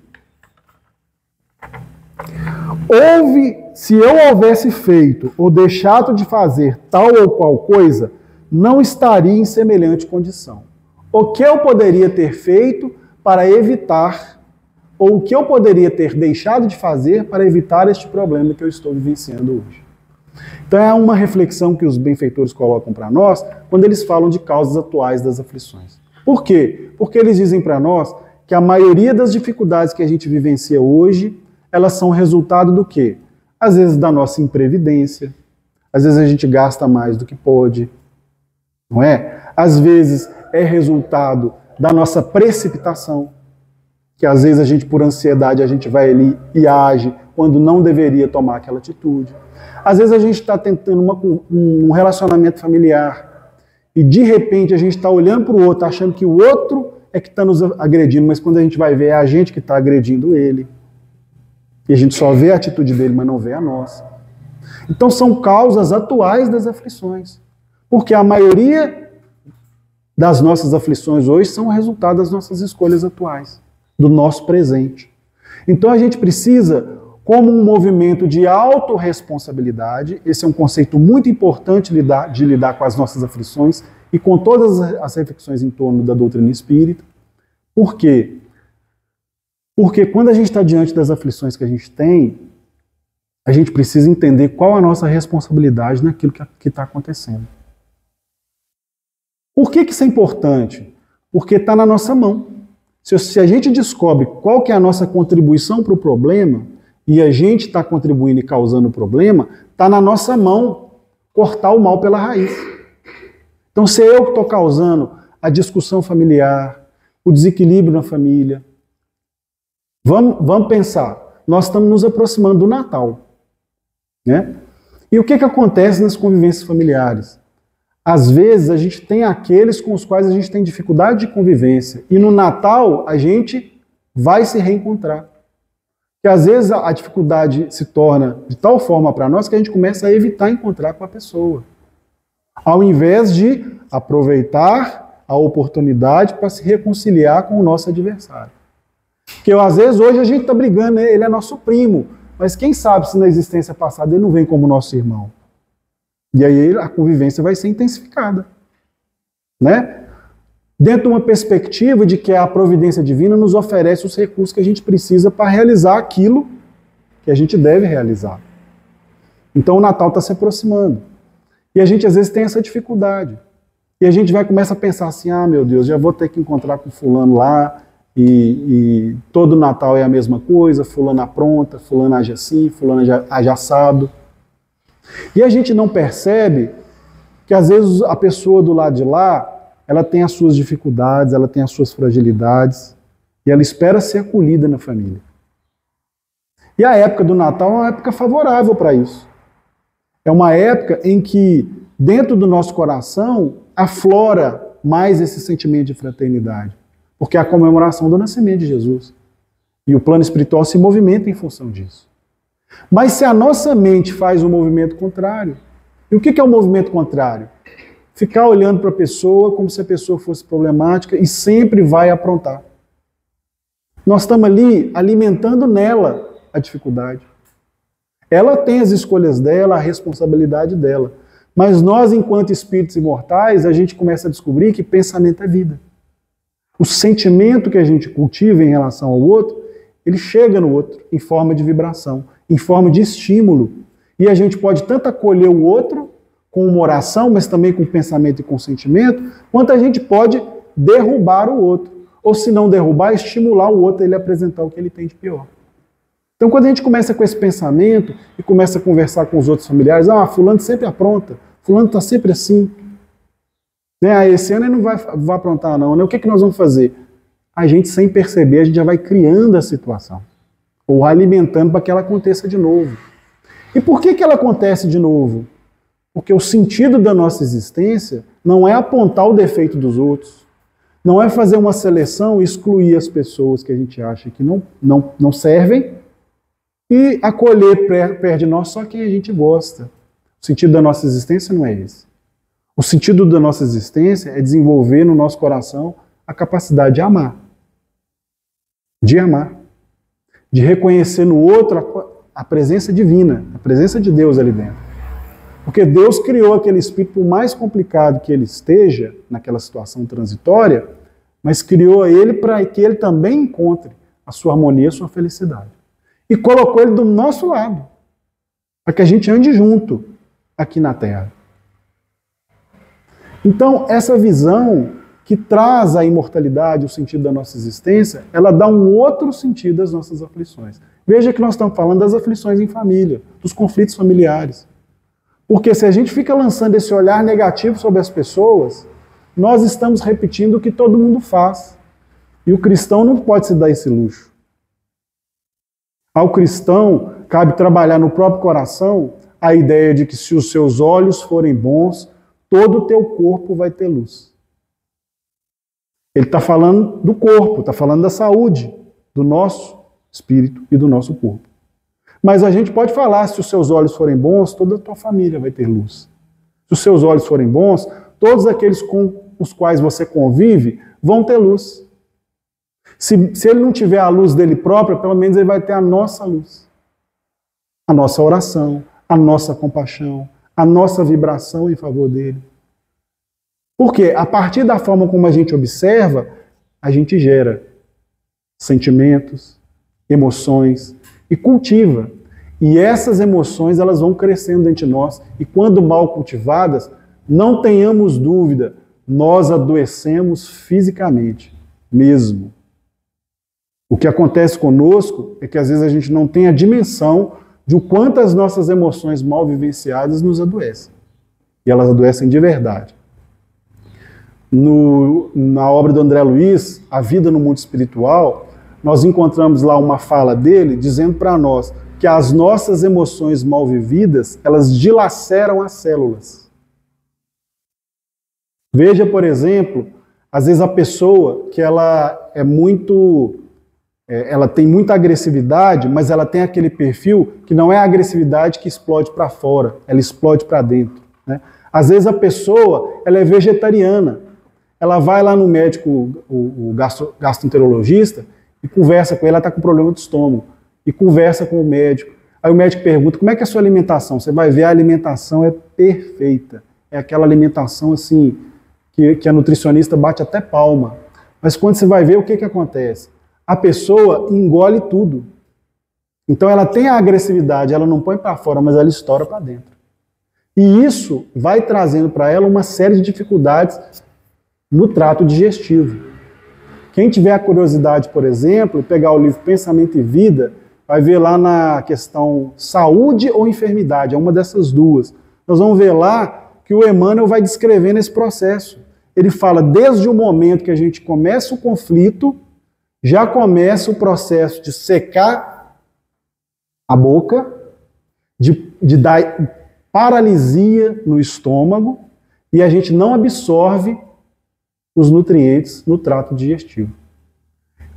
se eu houvesse feito ou deixado de fazer tal ou qual coisa, não estaria em semelhante condição. O que eu poderia ter feito para evitar ou o que eu poderia ter deixado de fazer para evitar este problema que eu estou vivenciando hoje. Então é uma reflexão que os benfeitores colocam para nós quando eles falam de causas atuais das aflições. Por quê? Porque eles dizem para nós que a maioria das dificuldades que a gente vivencia hoje, elas são resultado do quê? Às vezes da nossa imprevidência, às vezes a gente gasta mais do que pode, não é? Às vezes é resultado da nossa precipitação, que às vezes a gente, por ansiedade, a gente vai ali e age quando não deveria tomar aquela atitude. Às vezes a gente está tentando um relacionamento familiar e de repente a gente está olhando para o outro, achando que o outro é que está nos agredindo, mas quando a gente vai ver é a gente que está agredindo ele. E a gente só vê a atitude dele, mas não vê a nossa. Então são causas atuais das aflições. Porque a maioria das nossas aflições hoje são o resultado das nossas escolhas atuais, do nosso presente. Então a gente precisa, como um movimento de autorresponsabilidade, esse é um conceito muito importante de lidar com as nossas aflições e com todas as reflexões em torno da doutrina espírita. Por quê? Porque quando a gente está diante das aflições que a gente tem, a gente precisa entender qual a nossa responsabilidade naquilo que está acontecendo. Por que isso é importante? Porque está na nossa mão. Se a gente descobre qual que é a nossa contribuição para o problema, e a gente está contribuindo e causando o problema, está na nossa mão cortar o mal pela raiz. Então, se eu estou causando a discussão familiar, o desequilíbrio na família, vamos pensar, nós estamos nos aproximando do Natal, né? E o que acontece nas convivências familiares? Às vezes a gente tem aqueles com os quais a gente tem dificuldade de convivência, e no Natal a gente vai se reencontrar. Que às vezes a dificuldade se torna de tal forma para nós que a gente começa a evitar encontrar com a pessoa, ao invés de aproveitar a oportunidade para se reconciliar com o nosso adversário. Porque às vezes hoje a gente está brigando, né? Ele é nosso primo, mas quem sabe se na existência passada ele não vem como nosso irmão. E aí a convivência vai ser intensificada, né? Dentro de uma perspectiva de que a providência divina nos oferece os recursos que a gente precisa para realizar aquilo que a gente deve realizar. Então o Natal está se aproximando. E a gente às vezes tem essa dificuldade. E a gente começa a pensar assim, ah, meu Deus, já vou ter que encontrar com fulano lá, e todo Natal é a mesma coisa, fulano apronta, fulano age assim, fulano age assado. E a gente não percebe que às vezes a pessoa do lado de lá, ela tem as suas dificuldades, ela tem as suas fragilidades, e ela espera ser acolhida na família. E a época do Natal é uma época favorável para isso. É uma época em que, dentro do nosso coração, aflora mais esse sentimento de fraternidade, porque é a comemoração do nascimento de Jesus. E o plano espiritual se movimenta em função disso. Mas se a nossa mente faz um movimento contrário, e o que é o movimento contrário? Ficar olhando para a pessoa como se a pessoa fosse problemática e sempre vai aprontar. Nós estamos ali alimentando nela a dificuldade. Ela tem as escolhas dela, a responsabilidade dela. Mas nós, enquanto espíritos imortais, a gente começa a descobrir que pensamento é vida. O sentimento que a gente cultiva em relação ao outro, ele chega no outro em forma de vibração, em forma de estímulo. E a gente pode tanto acolher o outro com uma oração, mas também com pensamento e com sentimento, quanto a gente pode derrubar o outro. Ou se não derrubar, estimular o outro a ele apresentar o que ele tem de pior. Então quando a gente começa com esse pensamento e começa a conversar com os outros familiares, ah, fulano sempre apronta, fulano está sempre assim. Né? Esse ano ele não vai aprontar não, né? O que nós vamos fazer? A gente, sem perceber, a gente já vai criando a situação. Ou alimentando para que ela aconteça de novo. E por que ela acontece de novo? Porque o sentido da nossa existência não é apontar o defeito dos outros, não é fazer uma seleção e excluir as pessoas que a gente acha que não servem e acolher perto de nós só quem a gente gosta. O sentido da nossa existência não é esse. O sentido da nossa existência é desenvolver no nosso coração a capacidade de amar. De amar. De reconhecer no outro a presença divina, a presença de Deus ali dentro. Porque Deus criou aquele espírito, por mais complicado que ele esteja naquela situação transitória, mas criou ele para que ele também encontre a sua harmonia, a sua felicidade. E colocou ele do nosso lado, para que a gente ande junto aqui na Terra. Então, essa visão que traz a imortalidade, o sentido da nossa existência, ela dá um outro sentido às nossas aflições. Veja que nós estamos falando das aflições em família, dos conflitos familiares. Porque se a gente fica lançando esse olhar negativo sobre as pessoas, nós estamos repetindo o que todo mundo faz. E o cristão não pode se dar esse luxo. Ao cristão cabe trabalhar no próprio coração a ideia de que se os seus olhos forem bons, todo o teu corpo vai ter luz. Ele está falando do corpo, está falando da saúde do nosso espírito e do nosso corpo. Mas a gente pode falar, se os seus olhos forem bons, toda a tua família vai ter luz. Se os seus olhos forem bons, todos aqueles com os quais você convive vão ter luz. Se ele não tiver a luz dele própria, pelo menos ele vai ter a nossa luz. A nossa oração, a nossa compaixão, a nossa vibração em favor dele. Porque a partir da forma como a gente observa, a gente gera sentimentos, emoções e cultiva. E essas emoções elas vão crescendo dentro de nós. E quando mal cultivadas, não tenhamos dúvida, nós adoecemos fisicamente mesmo. O que acontece conosco é que às vezes a gente não tem a dimensão de o quanto as nossas emoções mal vivenciadas nos adoecem. E elas adoecem de verdade. Na obra do André Luiz, A Vida no Mundo Espiritual, nós encontramos lá uma fala dele dizendo para nós que as nossas emoções mal vividas, elas dilaceram as células. Veja, por exemplo, às vezes a pessoa que ela tem muita agressividade, mas ela tem aquele perfil que não é a agressividade que explode para fora, ela explode para dentro, né? Às vezes a pessoa ela é vegetariana, ela vai lá no médico, o gastroenterologista, e conversa com ele, ela está com problema de estômago, e conversa com o médico. Aí o médico pergunta, como é que é a sua alimentação? Você vai ver, a alimentação é perfeita. É aquela alimentação assim, que a nutricionista bate até palma. Mas quando você vai ver, o que acontece? A pessoa engole tudo. Então ela tem a agressividade, ela não põe para fora, mas ela estoura para dentro. E isso vai trazendo para ela uma série de dificuldades no trato digestivo. Quem tiver a curiosidade, por exemplo, pegar o livro Pensamento e Vida, vai ver lá na questão saúde ou enfermidade, é uma dessas duas. Nós vamos ver lá que o Emmanuel vai descrevendo esse processo. Ele fala, desde o momento que a gente começa o conflito, já começa o processo de secar a boca, de dar paralisia no estômago, e a gente não absorve os nutrientes no trato digestivo.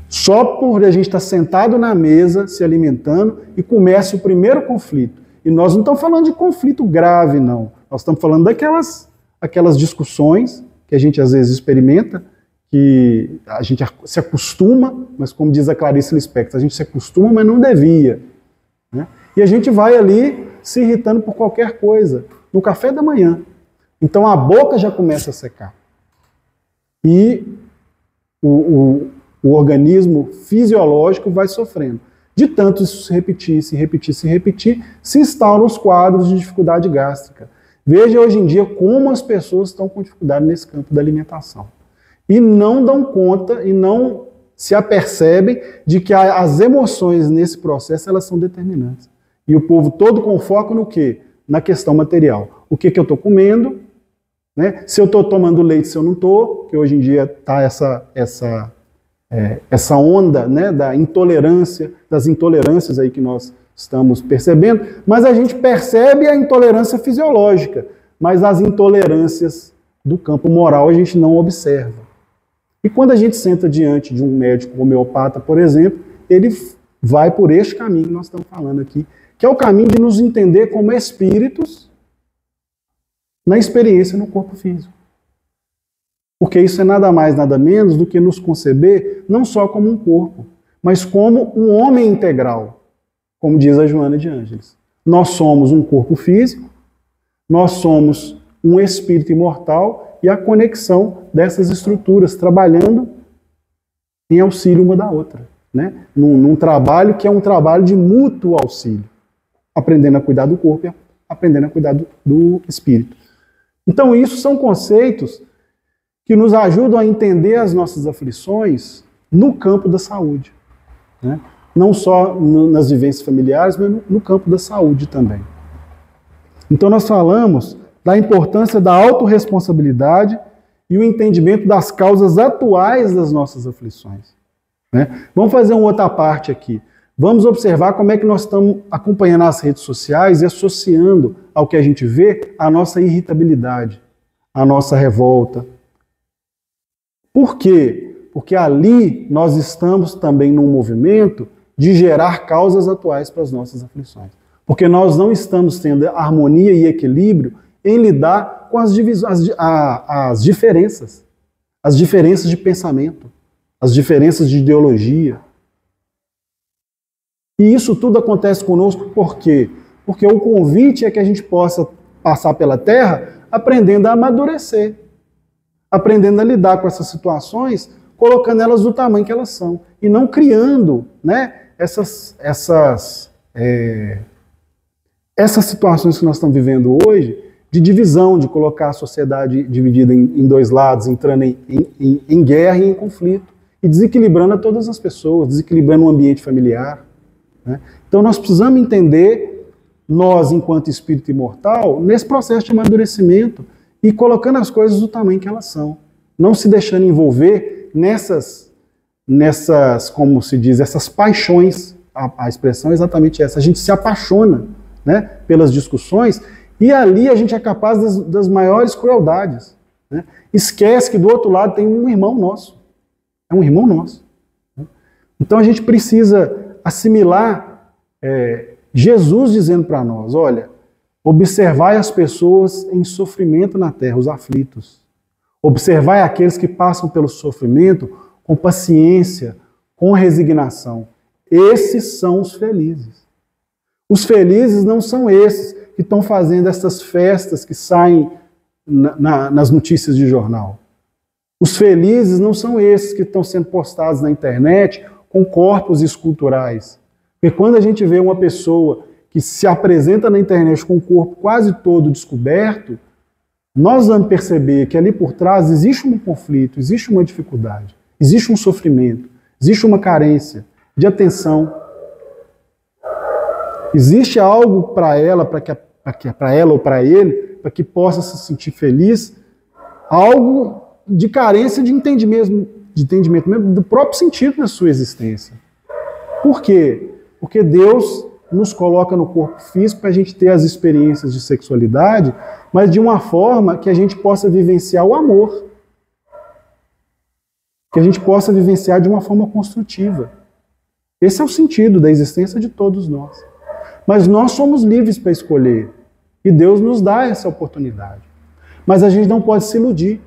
Só por a gente estar sentado na mesa, se alimentando, e começa o primeiro conflito. E nós não estamos falando de conflito grave, não. Nós estamos falando daquelas discussões que a gente às vezes experimenta, que a gente se acostuma, mas como diz a Clarice Lispector, a gente se acostuma, mas não devia, né? E a gente vai ali se irritando por qualquer coisa, no café da manhã. Então a boca já começa a secar. E o organismo fisiológico vai sofrendo. De tanto isso se repetir, se instauram os quadros de dificuldade gástrica. Veja hoje em dia como as pessoas estão com dificuldade nesse campo da alimentação. E não dão conta e não se apercebem de que as emoções nesse processo elas são determinantes. E o povo todo com foco no quê? Na questão material. O que eu estou comendo, né? Se eu estou tomando leite, se eu não estou, que hoje em dia está essa onda, né, da intolerância, das intolerâncias aí que nós estamos percebendo, mas a gente percebe a intolerância fisiológica, mas as intolerâncias do campo moral a gente não observa. E quando a gente senta diante de um médico homeopata, por exemplo, ele vai por este caminho que nós estamos falando aqui, que é o caminho de nos entender como espíritos na experiência no corpo físico. Porque isso é nada mais, nada menos do que nos conceber não só como um corpo, mas como um homem integral, como diz a Joana de Ângeles. Nós somos um corpo físico, nós somos um espírito imortal e a conexão dessas estruturas trabalhando em auxílio uma da outra. né? Num trabalho que é um trabalho de mútuo auxílio, aprendendo a cuidar do corpo e aprendendo a cuidar do espírito. Então, isso são conceitos que nos ajudam a entender as nossas aflições no campo da saúde, né? Não só nas vivências familiares, mas no campo da saúde também. Então, nós falamos da importância da autorresponsabilidade e o entendimento das causas atuais das nossas aflições, né? Vamos fazer uma outra parte aqui. Vamos observar como é que nós estamos acompanhando as redes sociais e associando ao que a gente vê a nossa irritabilidade, a nossa revolta. Por quê? Porque ali nós estamos também num movimento de gerar causas atuais para as nossas aflições. Porque nós não estamos tendo harmonia e equilíbrio em lidar com as diferenças de pensamento, as diferenças de ideologia. E isso tudo acontece conosco por quê? Porque o convite é que a gente possa passar pela Terra aprendendo a amadurecer, aprendendo a lidar com essas situações, colocando elas do tamanho que elas são, e não criando, né, essas situações que nós estamos vivendo hoje, de divisão, de colocar a sociedade dividida em dois lados, entrando em guerra e em conflito, e desequilibrando a todas as pessoas, desequilibrando o ambiente familiar, né? Então nós precisamos entender, nós enquanto espírito imortal, nesse processo de amadurecimento e colocando as coisas do tamanho que elas são, não se deixando envolver nessas como se diz, essas paixões. A expressão é exatamente essa, a gente se apaixona, né, pelas discussões, e ali a gente é capaz das maiores crueldades, né? Esquece que do outro lado tem um irmão nosso, é um irmão nosso, né? Então a gente precisa assimilar Jesus dizendo para nós, olha, observai as pessoas em sofrimento na terra, os aflitos. Observai aqueles que passam pelo sofrimento com paciência, com resignação. Esses são os felizes. Os felizes não são esses que estão fazendo essas festas que saem nas notícias de jornal. Os felizes não são esses que estão sendo postados na internet com corpos esculturais. Porque quando a gente vê uma pessoa que se apresenta na internet com o corpo quase todo descoberto, nós vamos perceber que ali por trás existe um conflito, existe uma dificuldade, existe um sofrimento, existe uma carência de atenção. Existe algo para ela, para ela ou para ele, para que possa se sentir feliz, algo de carência de entendimento mesmo, do próprio sentido da sua existência. Por quê? Porque Deus nos coloca no corpo físico para a gente ter as experiências de sexualidade, mas de uma forma que a gente possa vivenciar o amor. Que a gente possa vivenciar de uma forma construtiva. Esse é o sentido da existência de todos nós. Mas nós somos livres para escolher. E Deus nos dá essa oportunidade. Mas a gente não pode se iludir,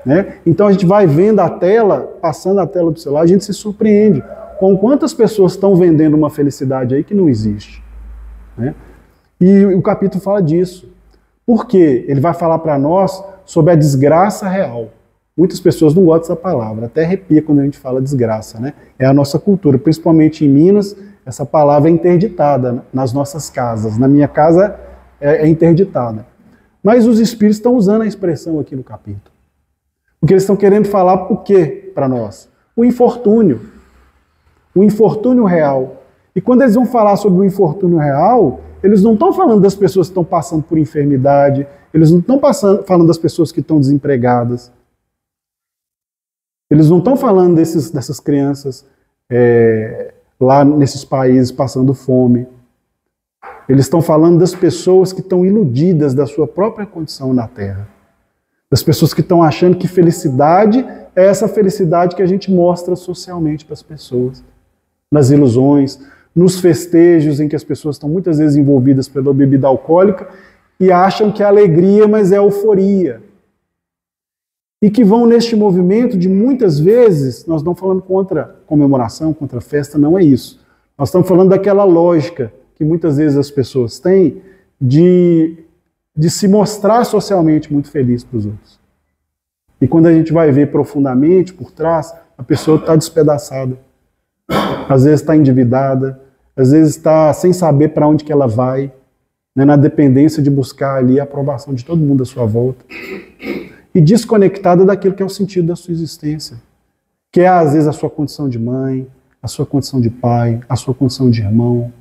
né? Então a gente vai vendo a tela, passando a tela do celular, a gente se surpreende com quantas pessoas estão vendendo uma felicidade aí que não existe, né? E o capítulo fala disso. Por quê? Ele vai falar para nós sobre a desgraça real. Muitas pessoas não gostam dessa palavra, até arrepia quando a gente fala desgraça, né? É a nossa cultura, principalmente em Minas, essa palavra é interditada nas nossas casas. Na minha casa é interditada. Mas os espíritos estão usando a expressão aqui no capítulo. Porque eles estão querendo falar o quê para nós? O infortúnio real. E quando eles vão falar sobre o infortúnio real, eles não estão falando das pessoas que estão passando por enfermidade, eles não estão falando das pessoas que estão desempregadas, eles não estão falando dessas crianças lá nesses países passando fome. Eles estão falando das pessoas que estão iludidas da sua própria condição na Terra. Das pessoas que estão achando que felicidade é essa felicidade que a gente mostra socialmente para as pessoas. Nas ilusões, nos festejos em que as pessoas estão muitas vezes envolvidas pela bebida alcoólica e acham que é alegria, mas é euforia. E que vão neste movimento de muitas vezes, nós não estamos falando contra comemoração, contra festa, não é isso. Nós estamos falando daquela lógica que muitas vezes as pessoas têm de se mostrar socialmente muito feliz para os outros. E quando a gente vai ver profundamente por trás, a pessoa está despedaçada. às vezes está endividada, às vezes está sem saber para onde que ela vai, né, na dependência de buscar ali a aprovação de todo mundo à sua volta, e desconectada daquilo que é o sentido da sua existência, que é às vezes a sua condição de mãe, a sua condição de pai, a sua condição de irmão.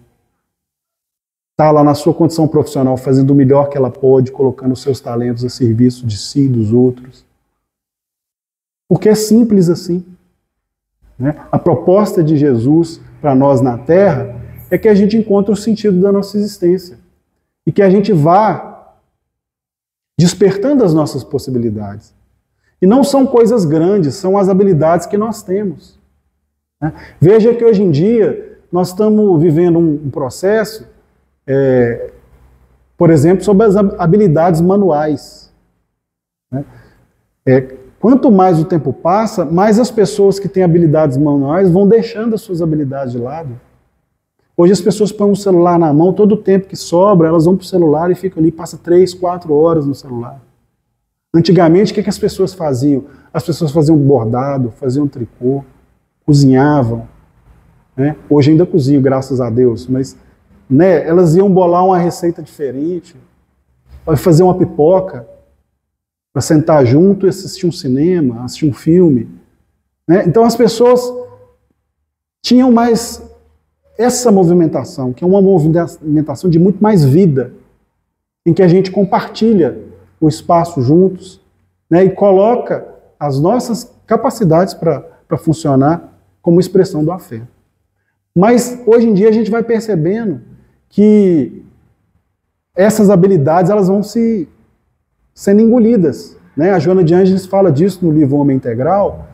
Está lá na sua condição profissional fazendo o melhor que ela pode, colocando os seus talentos a serviço de si e dos outros. Porque é simples assim, né? A proposta de Jesus para nós na Terra é que a gente encontre o sentido da nossa existência e que a gente vá despertando as nossas possibilidades. E não são coisas grandes, são as habilidades que nós temos, né? Veja que hoje em dia nós estamos vivendo um processo, por exemplo, sobre as habilidades manuais, né? Quanto mais o tempo passa, mais as pessoas que têm habilidades manuais vão deixando as suas habilidades de lado. Hoje as pessoas põem um celular na mão, todo o tempo que sobra, elas vão para o celular e ficam ali, passa 3, 4 horas no celular. Antigamente, o que as pessoas faziam? As pessoas faziam bordado, faziam tricô, cozinhavam, né? Hoje ainda cozinham, graças a Deus, mas, né, elas iam bolar uma receita diferente, fazer uma pipoca, para sentar junto e assistir um cinema, assistir um filme, né? Então as pessoas tinham mais essa movimentação, que é uma movimentação de muito mais vida, em que a gente compartilha o espaço juntos, né, e coloca as nossas capacidades para funcionar como expressão do afeto. Mas hoje em dia a gente vai percebendo que essas habilidades elas vão sendo engolidas, né? A Joana de Ângeles fala disso no livro Homem Integral,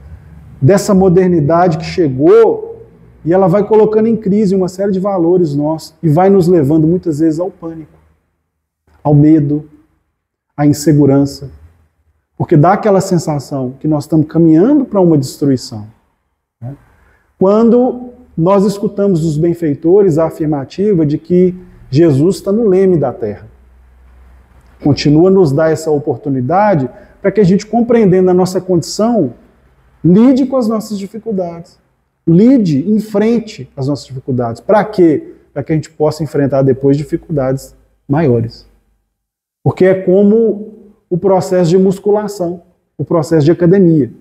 dessa modernidade que chegou e ela vai colocando em crise uma série de valores nossos e vai nos levando muitas vezes ao pânico, ao medo, à insegurança, porque dá aquela sensação que nós estamos caminhando para uma destruição, né? Quando nós escutamos dos benfeitores a afirmativa de que Jesus está no leme da terra. Continua a nos dar essa oportunidade para que a gente, compreendendo a nossa condição, lide com as nossas dificuldades. Lide, enfrente as nossas dificuldades. Para quê? Para que a gente possa enfrentar depois dificuldades maiores. Porque é como o processo de musculação, o processo de academia.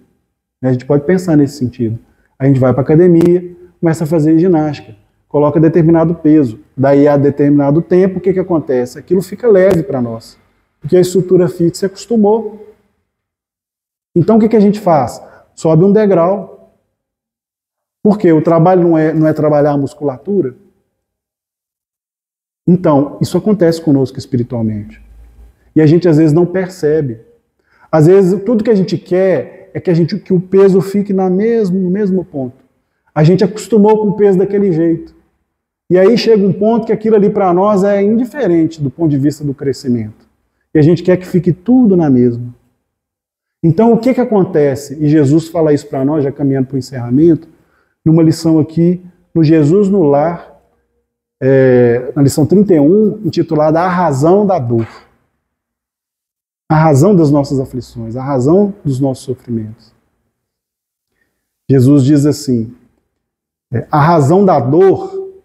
A gente pode pensar nesse sentido. A gente vai para a academia, começa a fazer ginástica, coloca determinado peso. Daí a determinado tempo, o que acontece? Aquilo fica leve para nós. Porque a estrutura física se acostumou. Então o que a gente faz? Sobe um degrau. Por quê? O trabalho não é trabalhar a musculatura? Então, isso acontece conosco espiritualmente. E a gente às vezes não percebe. Às vezes tudo que a gente quer é que o peso fique no mesmo ponto. A gente acostumou com o peso daquele jeito. E aí chega um ponto que aquilo ali para nós é indiferente do ponto de vista do crescimento. E a gente quer que fique tudo na mesma. Então o que acontece? E Jesus fala isso para nós, já caminhando para o encerramento, numa lição aqui, no Jesus no Lar, na lição 31, intitulada A Razão da Dor. A razão das nossas aflições, a razão dos nossos sofrimentos. Jesus diz assim, a razão da dor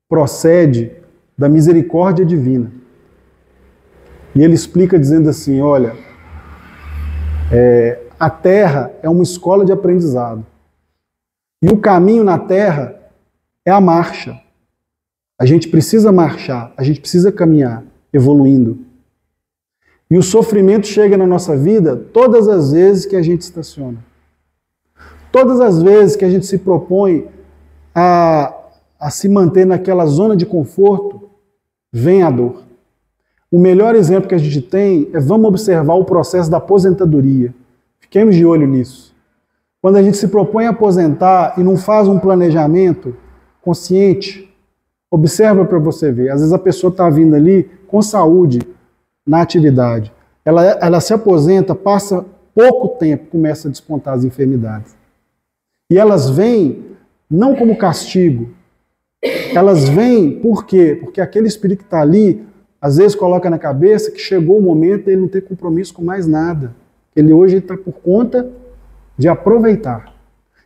procede da misericórdia divina. E ele explica dizendo assim, olha, a terra é uma escola de aprendizado. E o caminho na terra é a marcha. A gente precisa marchar, a gente precisa caminhar, evoluindo. E o sofrimento chega na nossa vida todas as vezes que a gente estaciona. Todas as vezes que a gente se propõe a se manter naquela zona de conforto, vem a dor. O melhor exemplo que a gente tem vamos observar o processo da aposentadoria. Fiquemos de olho nisso. Quando a gente se propõe a aposentar e não faz um planejamento consciente, observa para você ver. Às vezes a pessoa está vindo ali com saúde na atividade. Ela se aposenta, passa pouco tempo, começa a despontar as enfermidades. E elas vêm não como castigo. Elas vêm por quê? Porque aquele espírito que está ali, às vezes coloca na cabeça que chegou o momento de ele não ter compromisso com mais nada. Ele hoje está por conta de aproveitar.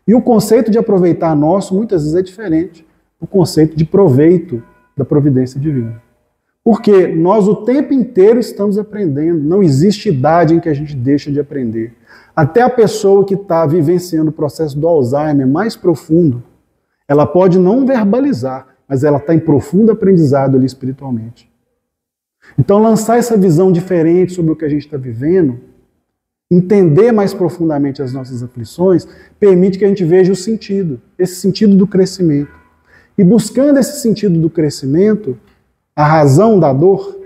E o conceito de aproveitar nosso, muitas vezes, é diferente do conceito de proveito da providência divina. Porque nós o tempo inteiro estamos aprendendo, não existe idade em que a gente deixa de aprender. Até a pessoa que está vivenciando o processo do Alzheimer mais profundo, ela pode não verbalizar, mas ela está em profundo aprendizado ali espiritualmente. Então lançar essa visão diferente sobre o que a gente está vivendo, entender mais profundamente as nossas aflições, permite que a gente veja o sentido, esse sentido do crescimento. E buscando esse sentido do crescimento, a razão da dor,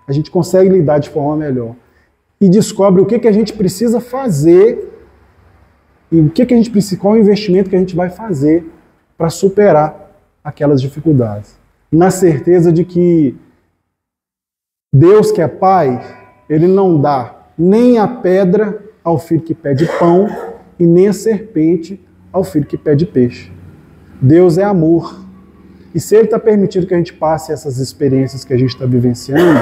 a gente consegue lidar de forma melhor. E descobre o que a gente precisa fazer e o que a gente precisa, qual é o investimento que a gente vai fazer para superar aquelas dificuldades. Na certeza de que Deus, que é Pai, Ele não dá nem a pedra ao filho que pede pão e nem a serpente ao filho que pede peixe. Deus é amor. E se Ele está permitindo que a gente passe essas experiências que a gente está vivenciando,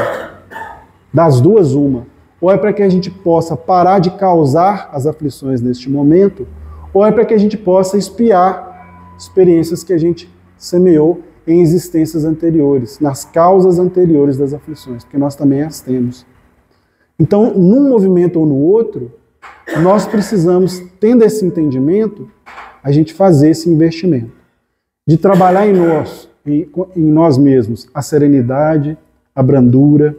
das duas, uma. Ou é para que a gente possa parar de causar as aflições neste momento, ou é para que a gente possa expiar experiências que a gente semeou em existências anteriores, nas causas anteriores das aflições, porque nós também as temos. Então, num movimento ou no outro, nós precisamos, tendo esse entendimento, a gente fazer esse investimento. De trabalhar em nós mesmos a serenidade, a brandura,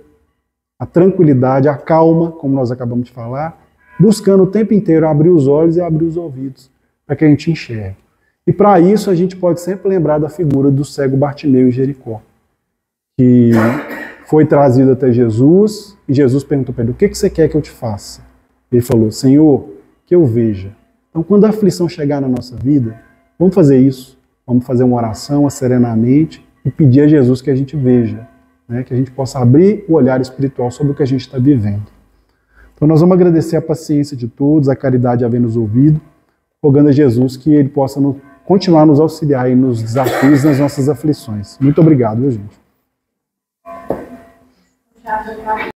a tranquilidade, a calma, como nós acabamos de falar, buscando o tempo inteiro abrir os olhos e abrir os ouvidos, para que a gente enxergue. E para isso a gente pode sempre lembrar da figura do cego Bartimeu em Jericó, que foi trazido até Jesus, e Jesus perguntou para ele, o que você quer que eu te faça? Ele falou, Senhor, que eu veja. Então quando a aflição chegar na nossa vida, vamos fazer isso. Vamos fazer uma oração serenamente e pedir a Jesus que a gente veja, né? Que a gente possa abrir o olhar espiritual sobre o que a gente está vivendo. Então nós vamos agradecer a paciência de todos, a caridade de haver nos ouvido, rogando a Jesus que Ele possa continuar nos auxiliar aí nos desafios, nas nossas aflições. Muito obrigado, viu, gente?